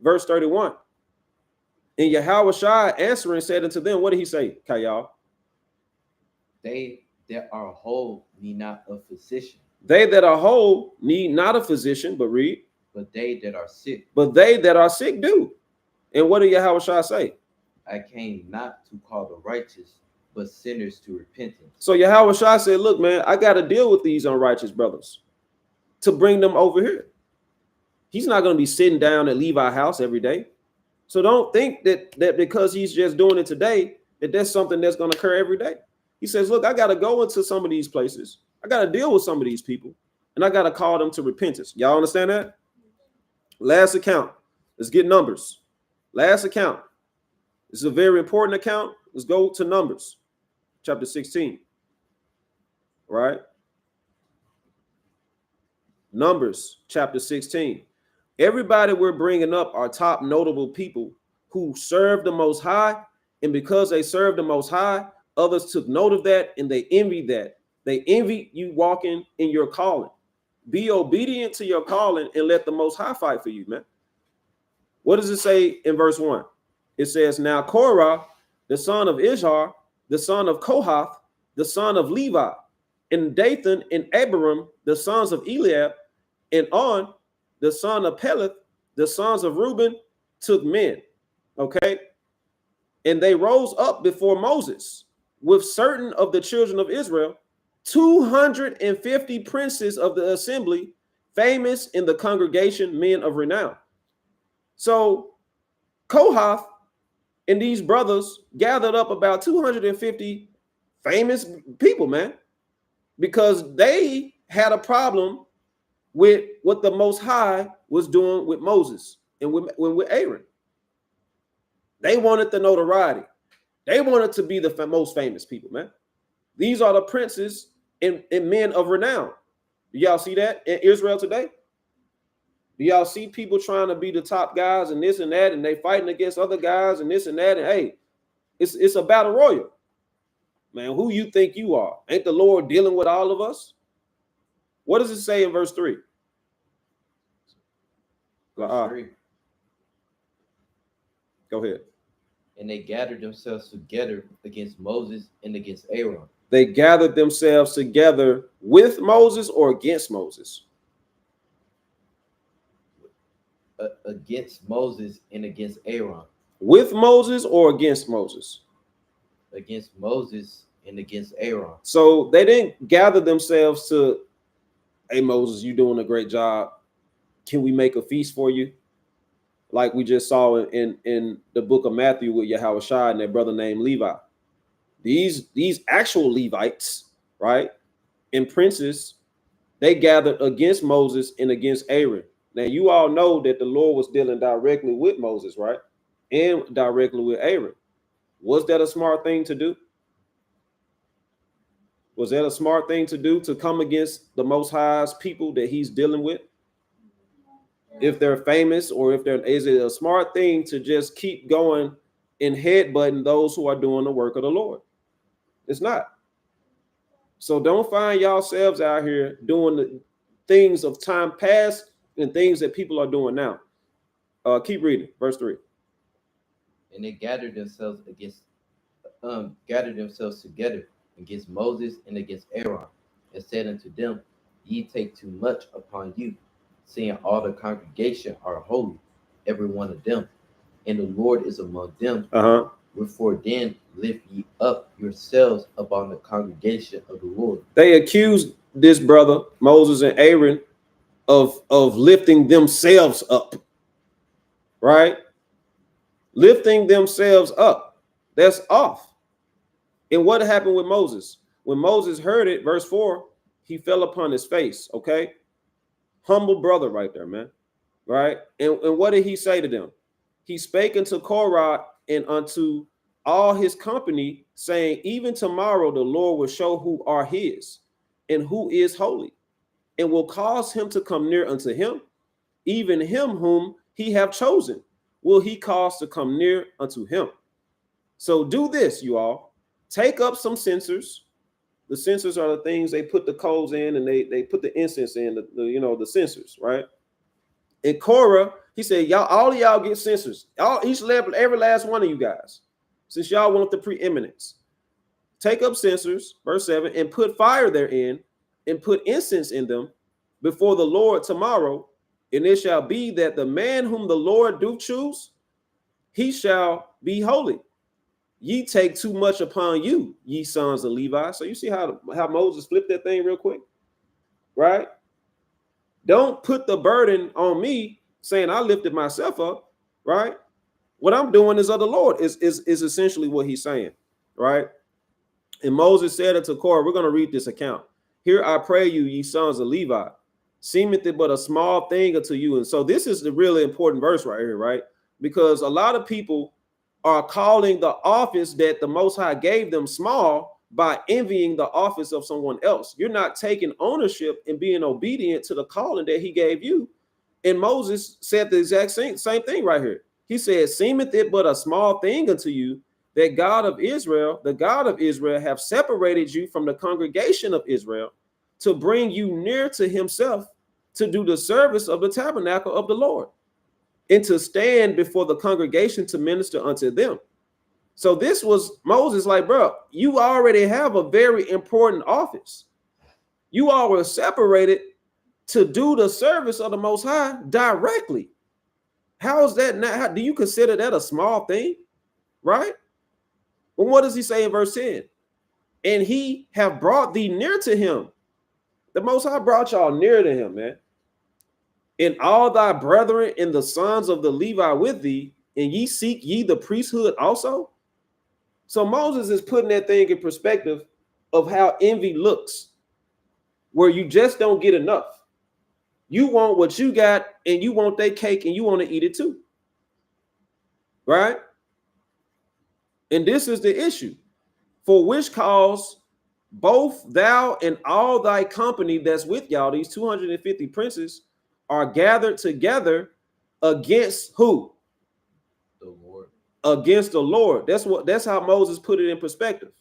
Speaker 1: Verse 31. And Yahushua answering said unto them, what did he say, Kayal?
Speaker 2: They that are whole need not a physician.
Speaker 1: They that are whole need not a physician, but read.
Speaker 2: But they that are sick.
Speaker 1: But they that are sick do. And what did Yahushua say?
Speaker 2: I came not to call the righteous, but sinners to repentance.
Speaker 1: So Yahushua said, look, man, I got to deal with these unrighteous brothers to bring them over here. He's not going to be sitting down at Levi's house every day. So don't think that because he's just doing it today, that that's something that's going to occur every day. He says, look, I got to go into some of these places. I got to deal with some of these people, and I got to call them to repentance. Y'all understand that? Last account. Let's get Numbers. Last account. This is a very important account. Let's go to Numbers, chapter 16. Right? Numbers, chapter 16. Everybody we're bringing up are top notable people who serve the Most High, and because they serve the Most High, others took note of that, and they envied that. They envy you walking in your calling. Be obedient to your calling and let the Most High fight for you, man. What does it say in verse 1? It says, now Korah, the son of Ishar, the son of Kohath, the son of Levi, and Dathan and Abiram, the sons of Eliab, and On, the son of Peleth, the sons of Reuben, took men. Okay. And they rose up before Moses with certain of the children of Israel, 250 princes of the assembly, famous in the congregation, men of renown. So Kohath and these brothers gathered up about 250 famous people, man, because they had a problem with what the Most High was doing with Moses and with Aaron. They wanted the notoriety. They wanted to be the most famous people, man. These are the princes and men of renown. Do y'all see that in Israel today? Do y'all see people trying to be the top guys and this and that, and they fighting against other guys and this and that? And hey, it's a battle royal. Man, who you think you are? Ain't the Lord dealing with all of us? What does it say in verse 3?
Speaker 2: Verse 3.
Speaker 1: Go ahead.
Speaker 2: And they gathered themselves together against Moses and against Aaron.
Speaker 1: They gathered themselves together with Moses or against Moses?
Speaker 2: Against Moses and against Aaron.
Speaker 1: With Moses or against Moses?
Speaker 2: Against Moses and against Aaron. So
Speaker 1: they didn't gather themselves to, hey, Moses, you doing a great job. Can we make a feast for you? Like we just saw in the book of Matthew with Yahushua and that brother named Levi. These actual Levites, right, and princes, they gathered against Moses and against Aaron. Now, you all know that the Lord was dealing directly with Moses, right, and directly with Aaron. Was that a smart thing to do? Was that a smart thing to do, to come against the Most High's people that he's dealing with? If they're famous, or is it a smart thing to just keep going and headbutting those who are doing the work of the Lord? It's not. So don't find yourselves out here doing the things of time past and things that people are doing now. Keep reading, verse 3.
Speaker 2: And they gathered themselves together against Moses and against Aaron, and said unto them, Ye take too much upon you, seeing all the congregation are holy, every one of them, and the Lord is among them. Wherefore then lift ye up yourselves upon the congregation of the Lord.
Speaker 1: They accused this brother, Moses and Aaron, of lifting themselves up, right? Lifting themselves up. That's off. And what happened with Moses? When Moses heard it, verse 4, he fell upon his face, okay? Humble brother right there, man, right? And what did he say to them? He spake unto Korah and unto all his company, saying, even tomorrow the Lord will show who are his and who is holy, and will cause him to come near unto him, even him whom he have chosen will he cause to come near unto him. So do this, you all. Take up some censers. The censers are the things they put the coals in, and they put the incense in, the censers, right? And Korah, he said, y'all, all of y'all get censers. Every last one of you guys, since y'all want the preeminence. Take up censers, verse 7, and put fire therein, and put incense in them before the Lord tomorrow. And it shall be that the man whom the Lord do choose, he shall be holy. Ye take too much upon you, ye sons of Levi. So you see how Moses flipped that thing real quick, right? Don't put the burden on me saying I lifted myself up, right? What I'm doing is of the Lord is essentially what he's saying, right? And Moses said unto Korah, we're going to read this account. Here I pray you, ye sons of Levi, seemeth it but a small thing unto you. And so this is the really important verse right here, right? Because a lot of people are calling the office that the Most High gave them small by envying the office of someone else. You're not taking ownership and being obedient to the calling that he gave you. And Moses said the exact same thing right here. He said, seemeth it but a small thing unto you, that the God of Israel have separated you from the congregation of Israel to bring you near to himself, to do the service of the tabernacle of the Lord, and to stand before the congregation to minister unto them. So this was Moses like, bro, you already have a very important office. You all were separated to do the service of the Most High directly. How is that not? How, do you consider that a small thing? Right? Well, what does he say in verse 10? And he have brought thee near to him. The Most High brought y'all near to him, man. And all thy brethren and the sons of the Levi with thee, and ye seek ye the priesthood also. So Moses is putting that thing in perspective of how envy looks, where you just don't get enough. You want what you got, and you want that cake, and you want to eat it too. Right? And this is the issue. For which cause both thou and all thy company that's with y'all, these 250 princes, are gathered together against who?
Speaker 2: The Lord.
Speaker 1: Against the Lord. That's how Moses put it in perspective.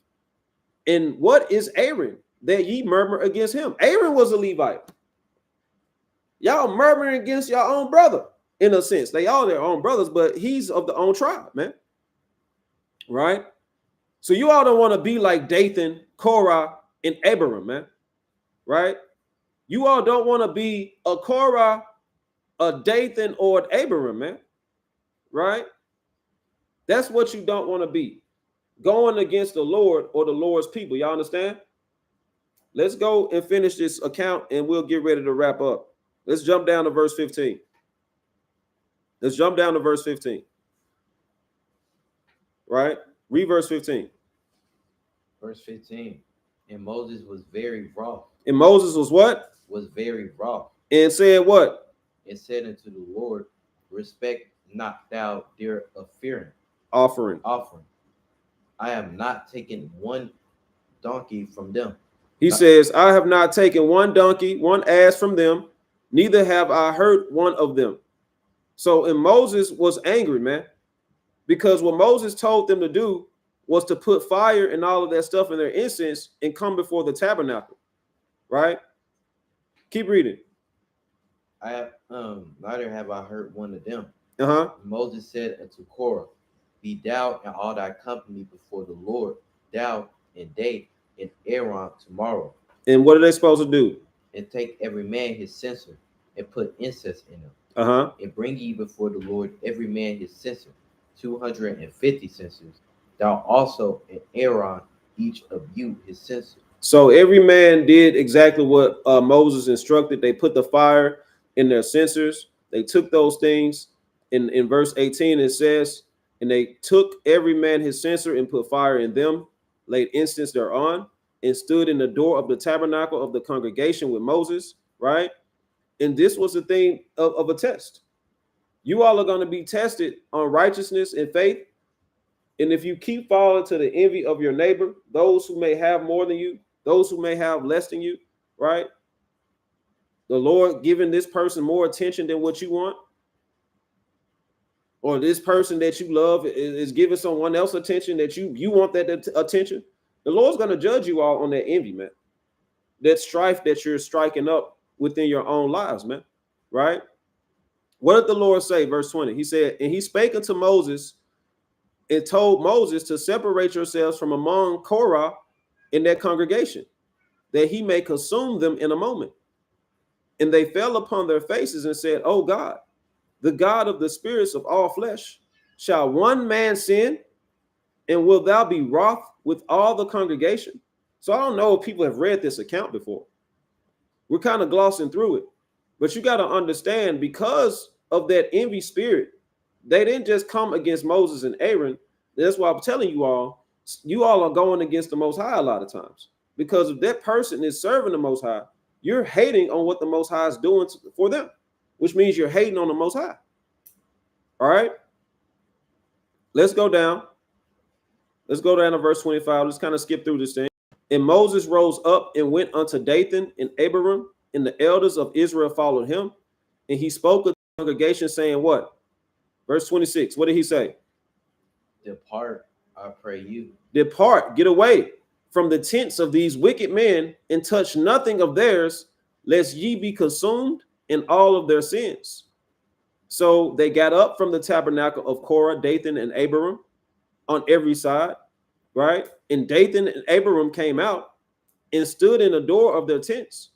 Speaker 1: And what is Aaron that ye murmur against him? Aaron was a Levite. Y'all murmuring against your own brother, in a sense. They all their own brothers, but he's of the own tribe, man. Right? So you all don't want to be like Dathan, Korah, and Abiram, man. Right? You all don't want to be a Korah, a Dathan, or an Abiram, man. Right? That's what you don't want to be. Going against the Lord or the Lord's people. Y'all understand? Let's go and finish this account and we'll get ready to wrap up. Let's jump down to verse 15. Let's jump down to verse 15. Right? Read verse 15.
Speaker 2: Verse 15. And Moses was very wroth.
Speaker 1: And Moses was what?
Speaker 2: Was very wroth.
Speaker 1: And said what?
Speaker 2: And said unto the Lord, respect not thou their
Speaker 1: offering.
Speaker 2: I have not taken one donkey from them.
Speaker 1: He says, I have not taken one donkey, one ass from them, neither have I hurt one of them. So, and Moses was angry, man, because what Moses told them to do was to put fire and all of that stuff in their incense and come before the tabernacle, right? Keep reading.
Speaker 2: I have neither have I hurt one of them. Moses said unto Korah, be thou and all thy company before the Lord, thou and they and Aaron tomorrow.
Speaker 1: And what are they supposed to do?
Speaker 2: And take every man his censer and put incense in them. And bring ye before the Lord every man his censer, 250 censers. Thou also and Aaron, each of you his censer.
Speaker 1: So every man did exactly what Moses instructed. They put the fire in their censers. They took those things. In verse 18, it says, and they took every man his censer and put fire in them, laid incense thereon, and stood in the door of the tabernacle of the congregation with Moses, right? And this was the thing of a test. You all are going to be tested on righteousness and faith. And if you keep falling to the envy of your neighbor, those who may have more than you, those who may have less than you, right? The Lord giving this person more attention than what you want, or this person that you love is giving someone else attention that you want that attention. The Lord's going to judge you all on that envy, man. That strife that you're striking up within your own lives, man. Right? What did the Lord say? Verse 20. He said, and he spake unto Moses and told Moses to separate yourselves from among Korah in that congregation, that he may consume them in a moment. And they fell upon their faces and said, O God, the God of the spirits of all flesh, shall one man sin, and will thou be wroth with all the congregation? So I don't know if people have read this account before. We're kind of glossing through it, but you got to understand, because of that envy spirit, they didn't just come against Moses and Aaron. That's why I'm telling you all are going against the Most High a lot of times, because if that person is serving the Most High, you're hating on what the Most High is doing for them, which means you're hating on the Most High. All right, let's go down. Let's go down to verse 25. Let's kind of skip through this thing. And Moses rose up and went unto Dathan and Abiram, and the elders of Israel followed him. And he spoke to the congregation, saying what? Verse 26. What did he say?
Speaker 2: Depart, I pray you.
Speaker 1: Depart, get away from the tents of these wicked men, and touch nothing of theirs, lest ye be consumed in all of their sins. So they got up from the tabernacle of Korah, Dathan, and Abiram on every side, right? And Dathan and Abiram came out and stood in the door of their tents,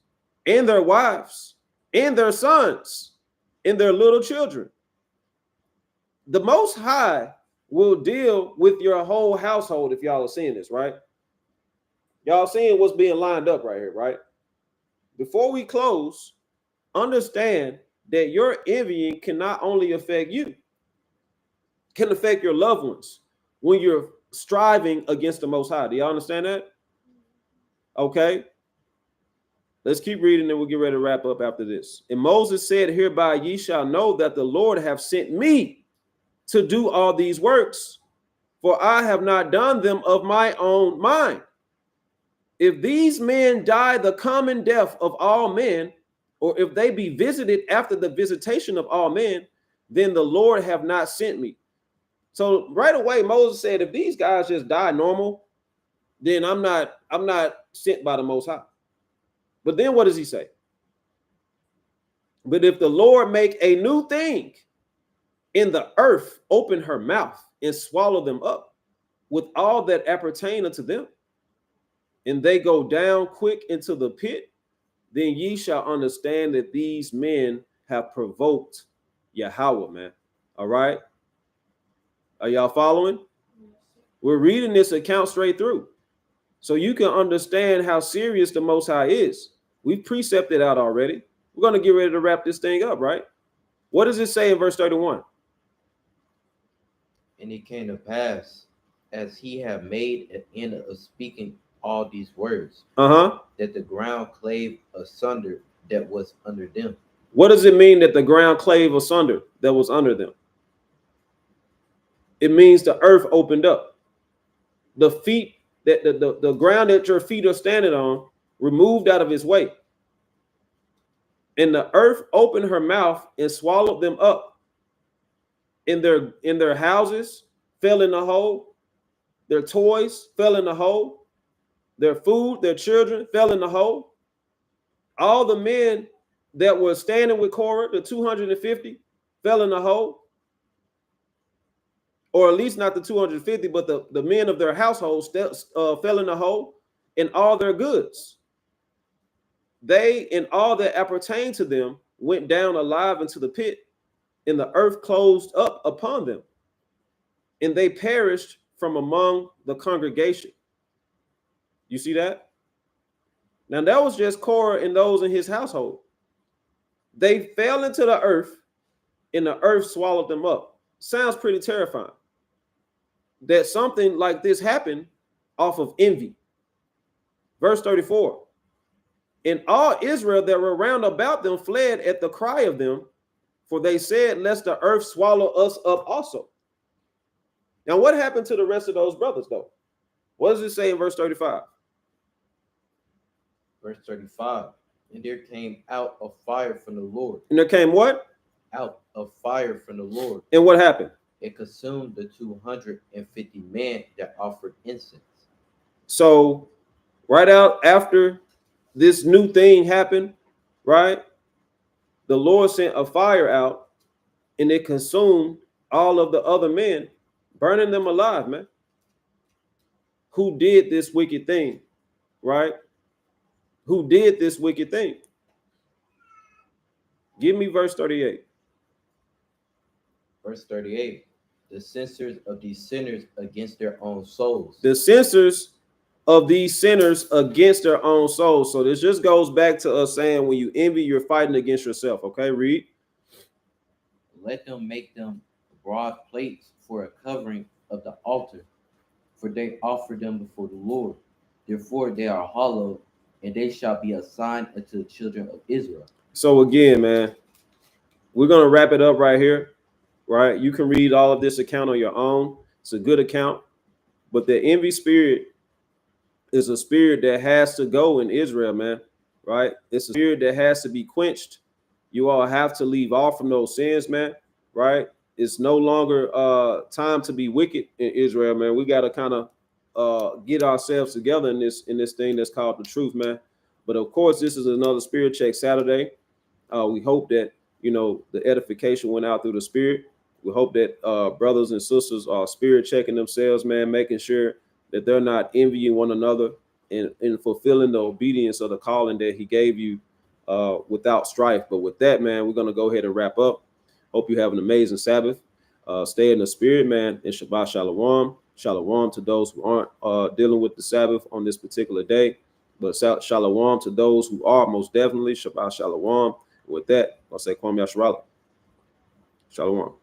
Speaker 1: and their wives, and their sons, and their little children. The Most High will deal with your whole household if y'all are seeing this, right? Y'all seeing what's being lined up right here, right? Before we close, understand that your envying can not only affect you, can affect your loved ones when you're striving against the Most High. Do y'all understand that? Okay. Let's keep reading and we'll get ready to wrap up after this. And Moses said, hereby ye shall know that the Lord hath sent me to do all these works, for I have not done them of my own mind. If these men die the common death of all men, or if they be visited after the visitation of all men, then the Lord have not sent me. So right away, Moses said, if these guys just die normal, then I'm not sent by the Most High. But then what does he say? But if the Lord make a new thing in the earth, open her mouth and swallow them up with all that appertain unto them, and they go down quick into the pit, then ye shall understand that these men have provoked Yahweh, man. All right. Are y'all following? We're reading this account straight through, so you can understand how serious the Most High is. We've precepted out already. We're going to get ready to wrap this thing up, right? What does it say in verse 31?
Speaker 2: And it came to pass, as he had made an end of speaking all these words, that the ground clave asunder that was under them.
Speaker 1: What does it mean that the ground clave asunder that was under them? It means the earth opened up. The feet, that the ground that your feet are standing on, removed out of its way. And the earth opened her mouth and swallowed them up. In their houses fell in the hole. Their toys fell in the hole. Their food, their children fell in the hole. All the men that were standing with Korah, the 250, fell in the hole. Or at least not the 250, but the men of their household fell in the hole, and all their goods. they and all that appertained to them went down alive into the pit, and the earth closed up upon them, and they perished from among the congregation. You see that? Now that was just Korah and those in his household. They fell into the earth, and the earth swallowed them up. Sounds pretty terrifying. That something like this happened off of envy. Verse 34. And all Israel that were round about them fled at the cry of them, for they said, lest the earth swallow us up also. Now, what happened to the rest of those brothers, though? What does it say in verse 35?
Speaker 2: Verse 35. And there came out a fire from the Lord.
Speaker 1: And there came what?
Speaker 2: Out a fire from the Lord.
Speaker 1: And what happened?
Speaker 2: It consumed the 250 men that offered incense.
Speaker 1: So, right out after this new thing happened, right? The Lord sent a fire out, and it consumed all of the other men, burning them alive, man. Who did this wicked thing, right? Who did this wicked thing? Give me verse 38.
Speaker 2: Verse 38. The censors of these sinners against their own souls.
Speaker 1: The censors of these sinners against their own souls. So this just goes back to us saying when you envy, you're fighting against yourself. Okay, read.
Speaker 2: Let them make them broad plates for a covering of the altar, for they offer them before the Lord. Therefore they are hollow, and they shall be a sign unto the children of Israel.
Speaker 1: So again, man, we're going to wrap it up right here, right? You can read all of this account on your own. It's a good account, but the envy spirit is a spirit that has to go in Israel, man, right? It's a spirit that has to be quenched. You all have to leave off from those sins, man, right? It's no longer time to be wicked in Israel, man. We got to kind of get ourselves together in this thing that's called the truth, man. But of course, this is another Spirit Check Saturday. We hope that, you know, the edification went out through the Spirit. We hope that brothers and sisters are spirit checking themselves, man, making sure that they're not envying one another and fulfilling the obedience of the calling that he gave you without strife. But with that, man, we're going to go ahead and wrap up. Hope you have an amazing Sabbath. Stay in the Spirit, man, and Shabbat Shalom. Shalom to those who aren't dealing with the Sabbath on this particular day. But Shalom to those who are, most definitely. Shabbat Shalom. With that, I'll say Kwam Yasharala. Shalom.